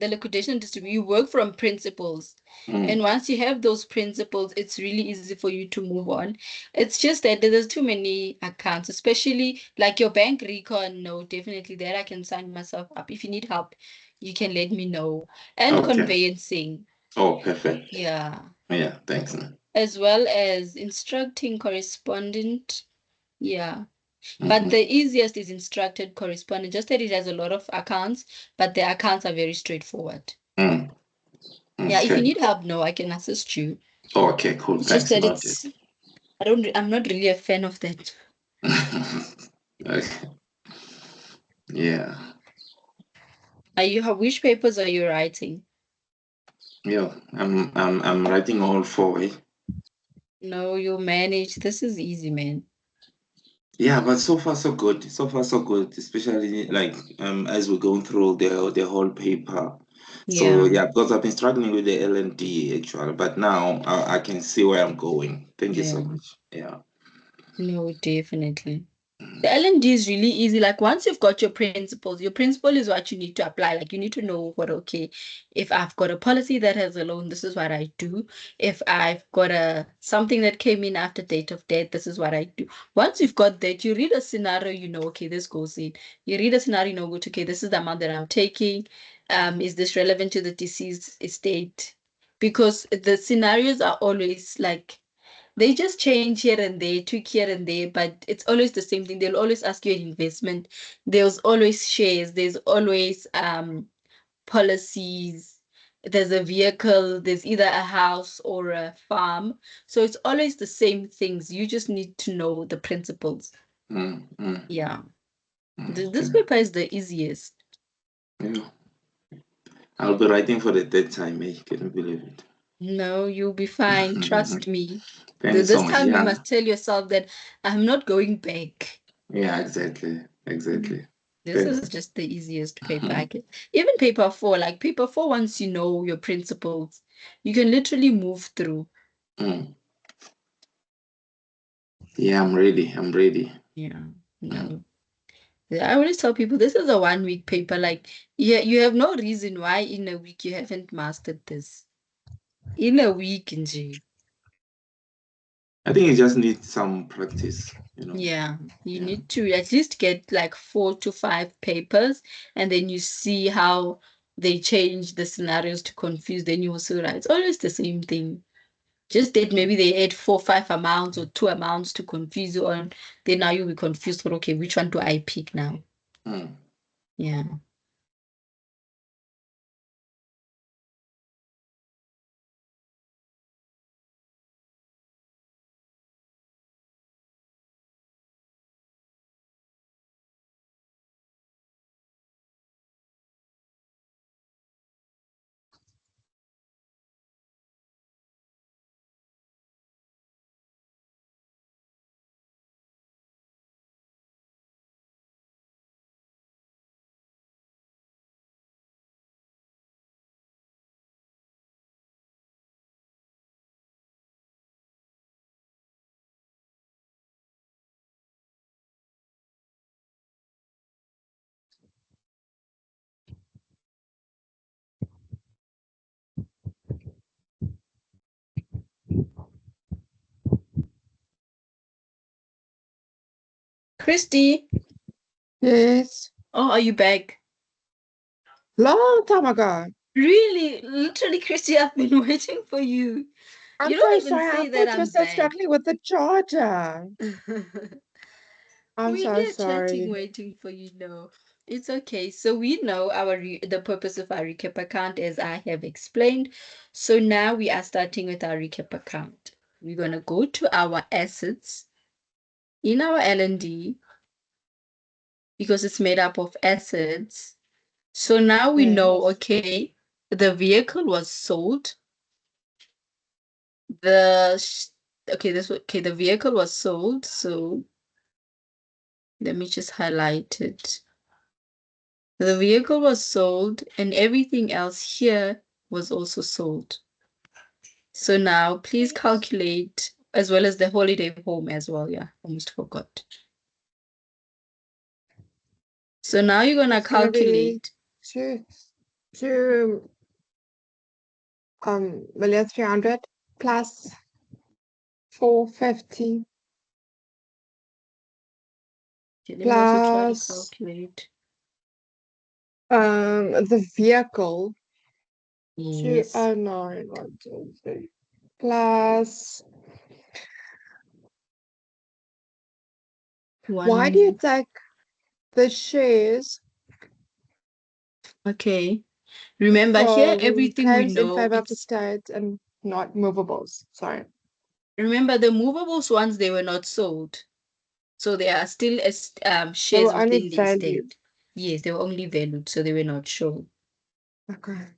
Speaker 2: liquidation distribution. You work from principles, and once you have those principles, it's really easy for you to move on. It's just that there's too many accounts, especially like your bank recon. No, definitely there I can sign myself up. If you need help, you can let me know. And
Speaker 3: Okay.
Speaker 2: conveyancing,
Speaker 3: Oh, perfect.
Speaker 2: yeah,
Speaker 3: Yeah, thanks.
Speaker 2: as well as instructing correspondent. Yeah. But the easiest is instructed correspondent, just that it has a lot of accounts, but the accounts are very straightforward.
Speaker 3: Mm.
Speaker 2: Yeah, if you
Speaker 3: Okay.
Speaker 2: need help, no, I can assist you.
Speaker 3: Okay, cool.
Speaker 2: It's just
Speaker 3: Thanks,
Speaker 2: that
Speaker 3: noted.
Speaker 2: I'm not really a fan of that.
Speaker 3: Okay. Yeah.
Speaker 2: Which papers are you writing?
Speaker 3: Yeah. I'm writing all four.
Speaker 2: No, you manage. This is easy, man.
Speaker 3: Yeah, but so far so good. So far so good, especially like as we're going through the whole paper. So
Speaker 2: Yeah,
Speaker 3: yeah, because I've been struggling with the L&D actually, but now I can see where I'm going. Thank you so
Speaker 2: yeah.
Speaker 3: much. Yeah.
Speaker 2: No, definitely. The
Speaker 3: Mm.
Speaker 2: L&D is really easy. Like once you've got your principle is what you need to apply. Like you need to know what, okay, if I've got a policy that has a loan, this is what I do. If I've got a something that came in after date of death, this is what I do. Once you've got that, you read a scenario, you know, okay, this goes in. You read a scenario, you know, okay, this is the amount that I'm taking. Is this relevant to the deceased estate? Because the scenarios are always like they just change here and there, tweak here and there, but it's always the same thing. They'll always ask you an investment. There's always shares. There's always policies. There's a vehicle. There's either a house or a farm. So it's always the same things. You just need to know the principles.
Speaker 3: Mm, mm,
Speaker 2: Yeah. This
Speaker 3: okay.
Speaker 2: paper is the easiest.
Speaker 3: Yeah. I'll be writing for the third time, eh? Can you believe it?
Speaker 2: No, you'll be fine. Trust me.
Speaker 3: Thank you so
Speaker 2: This
Speaker 3: much.
Speaker 2: time you
Speaker 3: Yeah.
Speaker 2: must tell yourself that I'm not going back.
Speaker 3: Yeah, exactly. Exactly.
Speaker 2: This
Speaker 3: Thanks.
Speaker 2: is just the easiest paper I can. Even paper four, like paper four, once you know your principles, you can literally move through.
Speaker 3: Mm. Yeah, I'm ready. I'm ready.
Speaker 2: Yeah,
Speaker 3: Mm.
Speaker 2: no. Yeah, I always tell people this is a 1 week paper. Like, yeah, you have no reason why in a week you haven't mastered this. In a week, Nji.
Speaker 3: I think you just need some practice.
Speaker 2: Yeah, you
Speaker 3: Yeah.
Speaker 2: need to at least get like 4 to 5 papers, and then you see how they change the scenarios to confuse. Then you also write. It's always the same thing. Just that maybe they add 4, 5 amounts or 2 amounts to confuse you on. Then now you'll be confused for okay, which one do I pick now?
Speaker 3: Mm.
Speaker 2: Yeah. Christy,
Speaker 1: Yes.
Speaker 2: oh, are you back?
Speaker 1: Long time ago.
Speaker 2: Really? Literally, Christy, I've been waiting for you.
Speaker 1: I'm
Speaker 2: You
Speaker 1: so
Speaker 2: don't even
Speaker 1: sorry. I
Speaker 2: say that
Speaker 1: thought you were
Speaker 2: I'm
Speaker 1: still
Speaker 2: back.
Speaker 1: struggling with the charger. I'm
Speaker 2: We
Speaker 1: so
Speaker 2: here chatting,
Speaker 1: sorry.
Speaker 2: waiting for you. No, it's okay. So we know the purpose of our recap account, as I have explained. So now we are starting with our recap account. We're gonna go to our assets in our L&D because it's made up of assets. So now we know,
Speaker 1: Yes.
Speaker 2: okay, the vehicle was sold. The vehicle was sold. So let me just highlight it. The vehicle was sold and everything else here was also sold. So now please calculate as well as the holiday home as well. Yeah, almost forgot. So now you're gonna
Speaker 1: It's gonna be
Speaker 2: calculate.
Speaker 1: two million 300 plus 450
Speaker 2: Okay, let me also try to
Speaker 1: plus
Speaker 2: calculate.
Speaker 1: the vehicle
Speaker 2: Yes.
Speaker 1: 209 1 2 3 plus why do you
Speaker 2: One.
Speaker 1: take the shares
Speaker 2: Okay. Remember here,
Speaker 1: from
Speaker 2: everything we
Speaker 1: claims in
Speaker 2: know,
Speaker 1: favor of the
Speaker 2: it's
Speaker 1: state and not movables? Sorry.
Speaker 2: remember the movables ones, they were not sold. So they are still as
Speaker 1: They
Speaker 2: shares
Speaker 1: were only
Speaker 2: within the
Speaker 1: valued.
Speaker 2: estate. Yes, they were only valued, so they were not shown.
Speaker 1: Okay.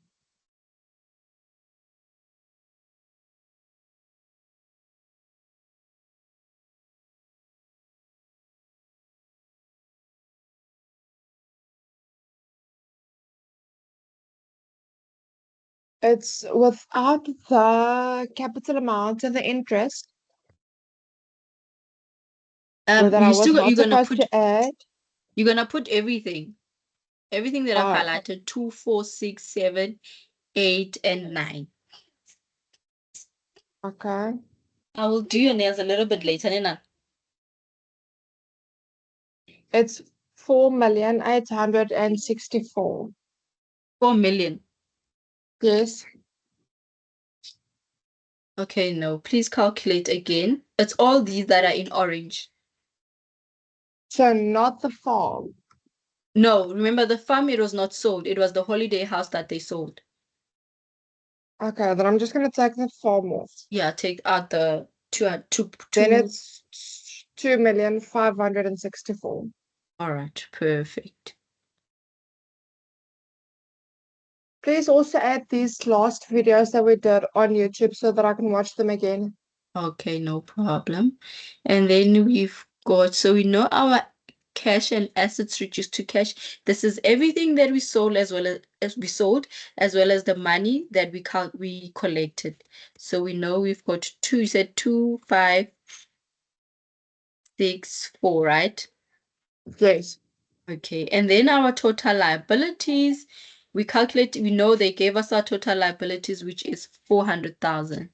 Speaker 1: It's without the capital amount and the interest, or that I was not supposed to add.
Speaker 2: you're gonna put everything that I've
Speaker 1: Oh,
Speaker 2: highlighted, 2, 4, 6, 7, 8, and 9.
Speaker 1: okay.
Speaker 2: I will do your nails a little bit later, Nina.
Speaker 1: It's 4,864,000.
Speaker 2: 4 million.
Speaker 1: Yes.
Speaker 2: Okay, no, please calculate again. It's all these that are in orange.
Speaker 1: So not the farm.
Speaker 2: No, remember the farm, it was not sold. It was the holiday house that they sold.
Speaker 1: Okay, then I'm just gonna take the farm off.
Speaker 2: Yeah, take out the
Speaker 1: Then
Speaker 2: two.
Speaker 1: it's 2,564,000.
Speaker 2: All right, perfect.
Speaker 1: Please also add these last videos that we did on YouTube so that I can watch them again.
Speaker 2: Okay, no problem. And then we've got, so we know our cash and assets reduced to cash. This is everything that we sold as we sold, as well as the money that we collected. So we know we've got two, you said 2, 5, 6, 4, right?
Speaker 1: Yes.
Speaker 2: Okay, and then our total liabilities, we know they gave us our total liabilities, which is 400,000.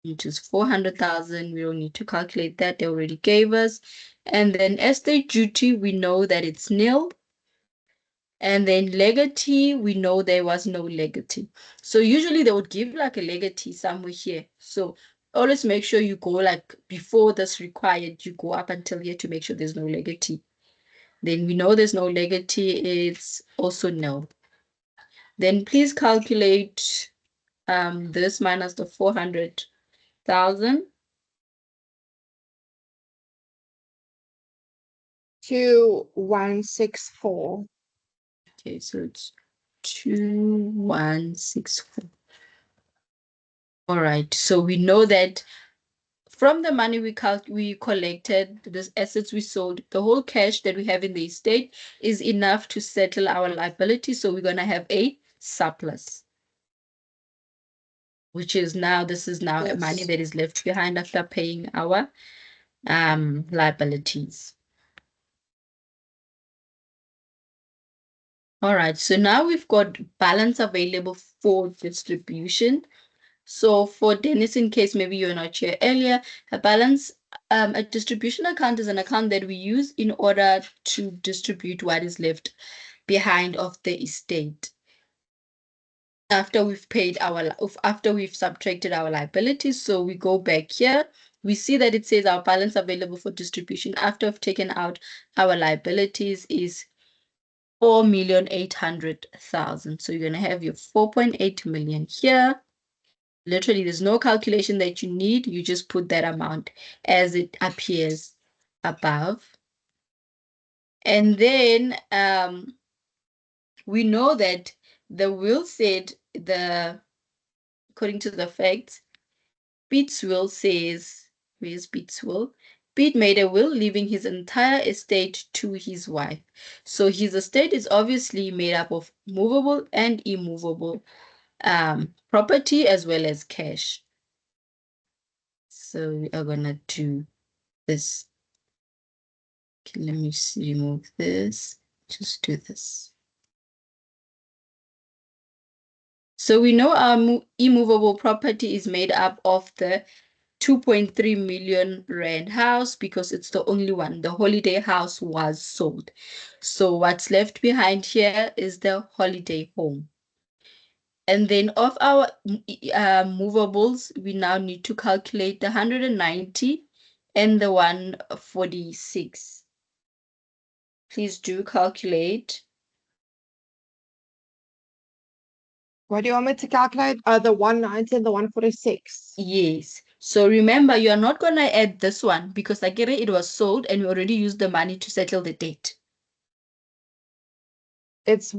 Speaker 2: Which is 400,000. We don't need to calculate that. They already gave us. And then estate duty, we know that it's nil. And then legatee, we know there was no legatee. So usually they would give like a legatee somewhere here. So always make sure you go like before this required, you go up until here to make sure there's no legatee. Then we know there's no legatee, it's also nil. Then please calculate this minus the 400,000.
Speaker 1: 2,164.
Speaker 2: Okay, so it's 2,164. All right, so we know that from the money we collected, the assets we sold, the whole cash that we have in the estate is enough to settle our liability. So we're gonna have a surplus, which is now money
Speaker 1: Yes.
Speaker 2: that is left behind after paying our liabilities. All right, so now we've got balance available for distribution. So for Dennis, in case maybe you're not here earlier, a balance A distribution account is an account that we use in order to distribute what is left behind of the estate. After we've paid after we've subtracted our liabilities, so we go back here, we see that it says our balance available for distribution after we've taken out our liabilities is 4,800,000. So you're going to have your 4.8 million here. Literally, there's no calculation that you need. You just put that amount as it appears above. And then we know that the will said, according to the facts, Pete's will says, where's Pete's will? Pete made a will leaving his entire estate to his wife. So his estate is obviously made up of movable and immovable property as well as cash. So we are gonna do this. Okay, let me remove this. Just do this. So we know our immovable property is made up of the 2.3 million rand house because it's the only one. The holiday house was sold. So what's left behind here is the holiday home. And then of our movables, we now need to calculate the 190 and the 146. Please do calculate.
Speaker 1: What do you want me to calculate? The 190 and the 146.
Speaker 2: Yes. So remember, you are not going to add this one because it was sold and we already used the money to settle the debt.
Speaker 1: It's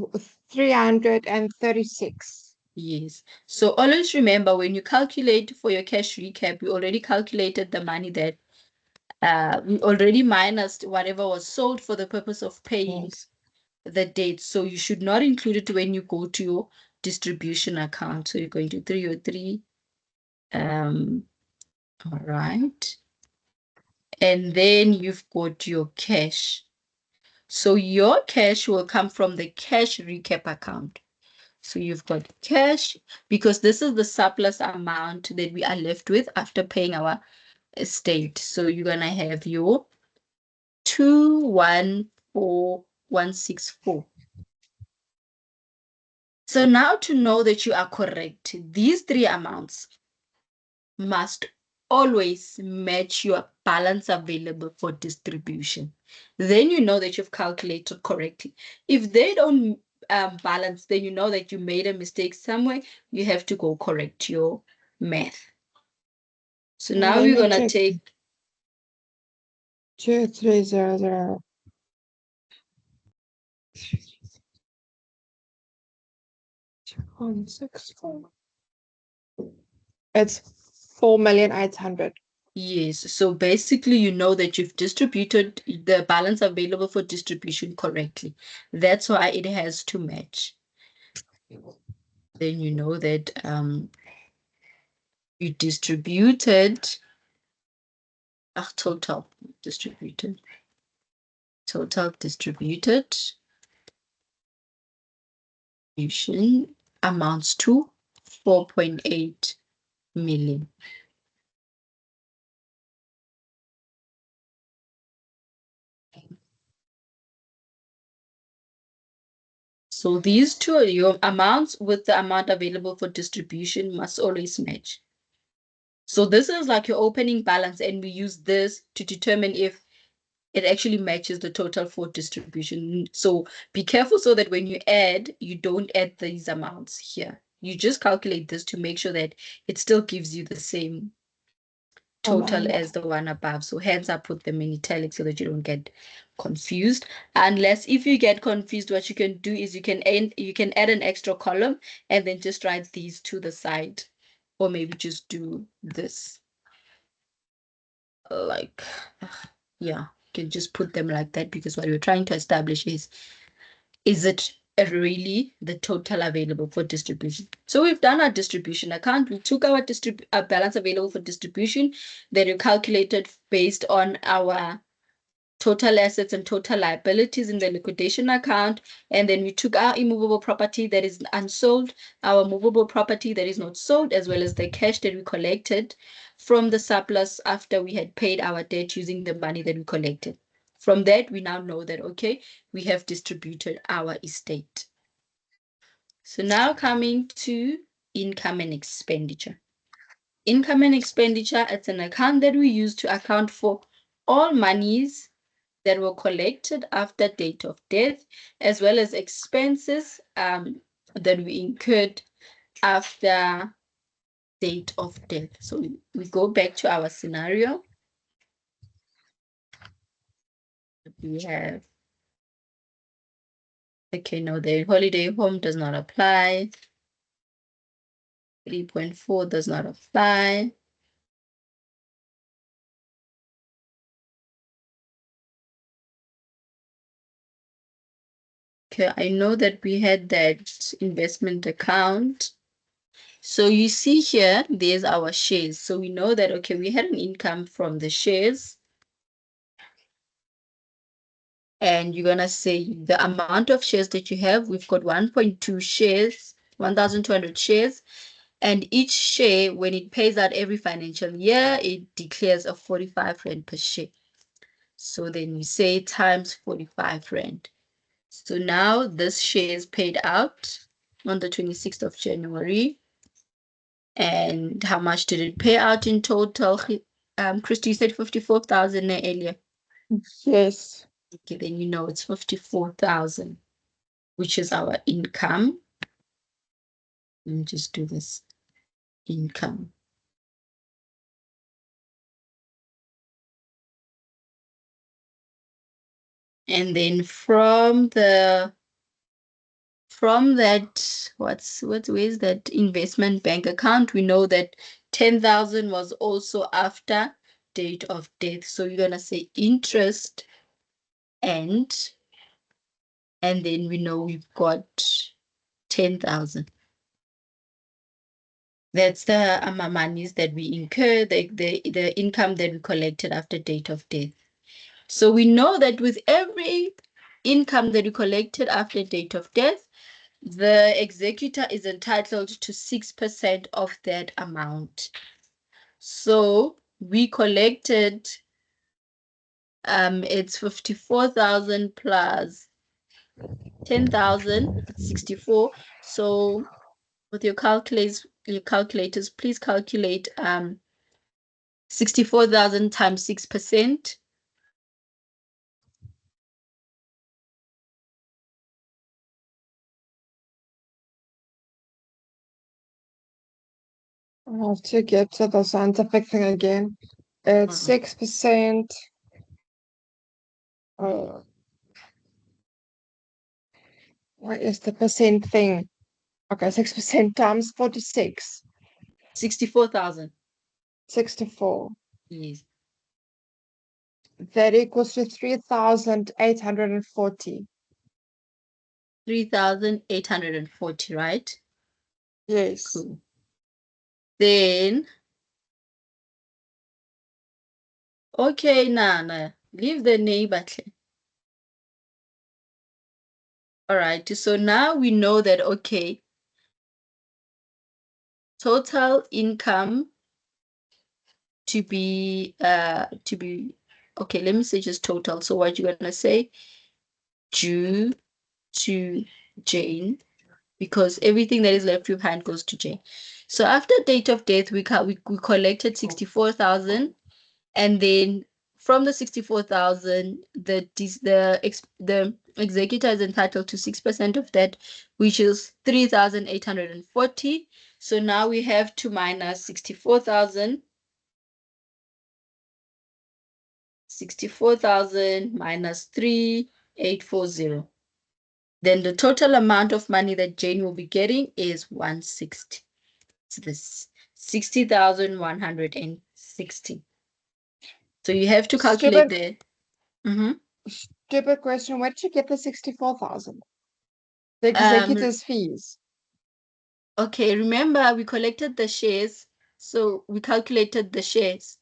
Speaker 1: 336.
Speaker 2: Yes. So always remember when you calculate for your cash recap, we already calculated the money that we already minused whatever was sold for the purpose of paying
Speaker 1: Yes.
Speaker 2: the debt. So you should not include it when you go to your distribution account. So you're going to 303. All right. And then you've got your cash. So your cash will come from the cash recap account. So you've got cash because this is the surplus amount that we are left with after paying our estate. So you're going to have your 214,164. So now to know that you are correct, these three amounts must always match your balance available for distribution. Then you know that you've calculated correctly. If they don't balance, then you know that you made a mistake somewhere. You have to go correct your math. So now
Speaker 1: Let
Speaker 2: we're
Speaker 1: me
Speaker 2: going to
Speaker 1: check.
Speaker 2: take
Speaker 1: 2300. It's 4,800,000.
Speaker 2: yes. So basically, you know that you've distributed the balance available for distribution correctly. That's why it has to match. Then you know that you distributed total distributed distribution amounts to 4.8 million. So these two, your amounts with the amount available for distribution must always match. So this is like your opening balance, and we use this to determine if it actually matches the total for distribution. So be careful so that when you add, you don't add these amounts here. You just calculate this to make sure that it still gives you the same total as the one above. So hence I put them in italics so that you don't get confused. Unless if you get confused, what you can do is you can add an extra column and then just write these to the side, or maybe just do this. Like, yeah, you can just put them like that because what we're trying to establish is it really the total available for distribution? So we've done our distribution account. We took our balance available for distribution that we calculated based on our total assets and total liabilities in the liquidation account. And then we took our immovable property that is unsold, our movable property that is not sold, as well as the cash that we collected from the surplus after we had paid our debt using the money that we collected. From that, we now know that, okay, we have distributed our estate. So now coming to income and expenditure. Income and expenditure, it's an account that we use to account for all monies that were collected after date of death, as well as expenses that we incurred after date of death. So we go back to our scenario. We have, okay, no, the holiday home does not apply. 3.4 does not apply. Okay, I know that we had that investment account. So you see here, there's our shares. So we know that, okay, we had an income from the shares. And you're going to say the amount of shares that you have. We've got 1.2 shares, 1,200 shares. And each share, when it pays out every financial year, it declares a 45 Rand per share. So then we say times 45 Rand. So now this share is paid out on the 26th of January. And how much did it pay out in total? Christy, you said 54,000 earlier.
Speaker 1: Yes.
Speaker 2: Okay, then you know it's 54,000, which is our income. Let me just do this. Income. And then from that, where's that investment bank account? We know that 10,000 was also after date of death. So you're gonna say interest and then we know we've got 10,000. That's the monies that we incur, the income that we collected after date of death. So we know that with every income that we collected after date of death, the executor is entitled to 6% of that amount. So we collected, it's 54,000 plus 10,000, it's 64. So with your calculators, please calculate 64,000 times 6%.
Speaker 1: I have to get to the scientific thing again. It's 6%. What is the percent thing? Okay, 6% times 46.
Speaker 2: 64,000.
Speaker 1: 64.
Speaker 2: Yes.
Speaker 1: That equals to 3,840.
Speaker 2: 3,840, right?
Speaker 1: Yes.
Speaker 2: Cool. Then, okay, nah, leave the neighbor. All right, so now we know that, okay, total income to be, okay, let me say just total. So what you're gonna say, due to Jane, because everything that is left behind goes to Jane. So after date of death, we collected 64,000, and then from the 64,000, the executor is entitled to 6% of that, which is 3,840. So now we have to minus 64,000. 64,000 minus 3,840. Then the total amount of money that Jane will be getting is 160. So this 60,160. So you have to calculate the.
Speaker 1: Stupid question. Where did you get the 64,000? The
Speaker 2: Um,
Speaker 1: executor's fees.
Speaker 2: okay, remember we collected the shares, so we calculated the shares,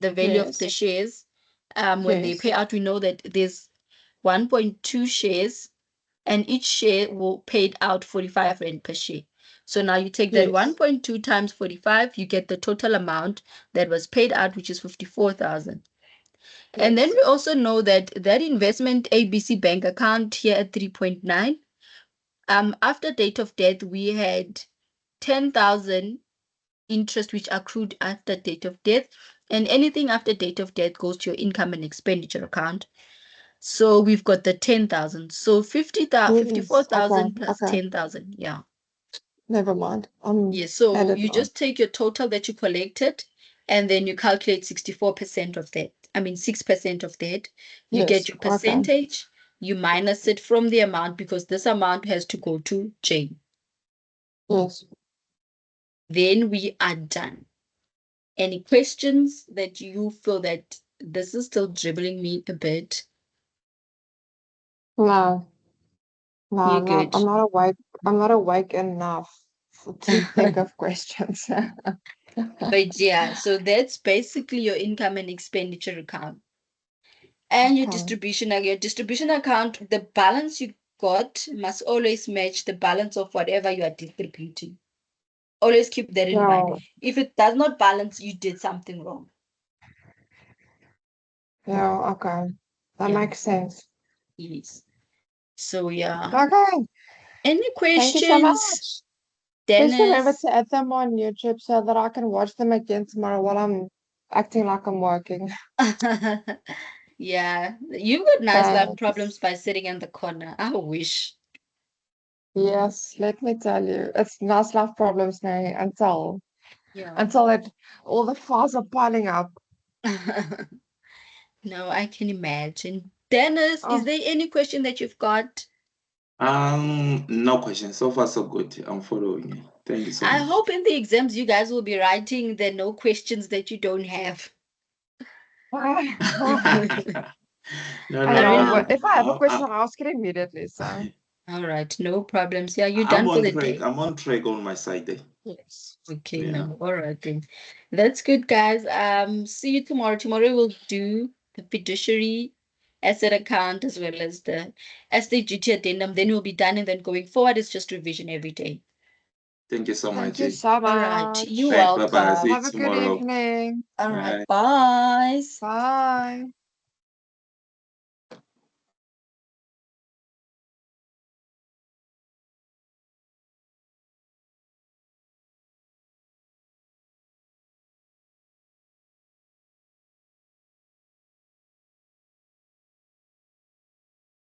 Speaker 2: the value of the
Speaker 1: Yes.
Speaker 2: shares. When they pay
Speaker 1: Yes.
Speaker 2: out, we know that there's 1.2 shares, and each share will paid out 45 Rand per share. So now you take that
Speaker 1: Yes.
Speaker 2: 1.2 times 45, you get the total amount that was paid out, which is 54,000. And then
Speaker 1: Yes.
Speaker 2: we also know that that investment ABC bank account here at 3.9, after date of death, we had 10,000 interest which accrued after date of death, and anything after date of death goes to your income and expenditure account. So we've got the 10,000. So 50,000,
Speaker 1: Yes.
Speaker 2: 54,000
Speaker 1: Okay.
Speaker 2: plus
Speaker 1: Okay.
Speaker 2: 10,000. Yeah.
Speaker 1: Never mind.
Speaker 2: Yes. So
Speaker 1: Added
Speaker 2: you
Speaker 1: on.
Speaker 2: just take your total that you collected and then you calculate 64% of that. I mean, 6% of that. You get
Speaker 1: Yes.
Speaker 2: your
Speaker 1: Okay.
Speaker 2: percentage, you minus it from the amount because this amount has to go to Jane.
Speaker 1: Yes.
Speaker 2: Then we are done. Any questions that you feel that this is still dribbling me a bit?
Speaker 1: No. No,
Speaker 2: You're
Speaker 1: I'm not.
Speaker 2: good.
Speaker 1: I'm not awake. I'm not awake enough to think of questions.
Speaker 2: But yeah, so that's basically your income and expenditure account. And your
Speaker 1: Okay.
Speaker 2: distribution account, the balance you got must always match the balance of whatever you are distributing. Always keep that in mind.
Speaker 1: Yeah.
Speaker 2: If it does not balance, you did something wrong.
Speaker 1: Yeah. Okay. That
Speaker 2: Yeah,
Speaker 1: makes sense.
Speaker 2: yes. So yeah.
Speaker 1: Okay.
Speaker 2: Any
Speaker 1: Thank you so
Speaker 2: questions,
Speaker 1: much. Please remember
Speaker 2: Dennis?
Speaker 1: to add them on YouTube so that I can watch them again tomorrow while I'm acting like I'm working.
Speaker 2: Yeah, you've got nice life
Speaker 1: Thanks.
Speaker 2: problems by sitting in the corner. I wish.
Speaker 1: Yes, let me tell you, it's nice life problems now
Speaker 2: Yeah.
Speaker 1: until all the files are piling up.
Speaker 2: No, I can imagine. Dennis, is
Speaker 1: Oh,
Speaker 2: there any question that you've got?
Speaker 3: No question. So far, so good. I'm following you. Thank you so
Speaker 2: I
Speaker 3: much.
Speaker 2: hope in the exams you guys will be writing the no questions that you don't have.
Speaker 3: No,
Speaker 1: I
Speaker 3: no,
Speaker 2: I
Speaker 1: know,
Speaker 2: really.
Speaker 1: but if I have a question,
Speaker 3: I,
Speaker 1: I'll ask it immediately. So,
Speaker 2: All right, no problems. Yeah, you're
Speaker 3: I'm
Speaker 2: done for
Speaker 3: on
Speaker 2: the
Speaker 3: track.
Speaker 2: day.
Speaker 3: I'm on track on my side there.
Speaker 1: yes.
Speaker 2: Okay,
Speaker 3: Yeah.
Speaker 2: no. All right then. That's good, guys. See you tomorrow. Tomorrow we'll do the fiduciary asset account as well as the estate duty addendum. Then we'll be done, and then going forward, it's just revision every day.
Speaker 3: Thank you so
Speaker 1: Thank
Speaker 3: much.
Speaker 1: you so
Speaker 2: All right. You're
Speaker 1: much.
Speaker 3: Right. Bye bye. See you
Speaker 2: welcome.
Speaker 1: Have a good
Speaker 3: tomorrow.
Speaker 1: evening.
Speaker 2: All right.
Speaker 3: Bye.
Speaker 2: Bye.
Speaker 1: Bye.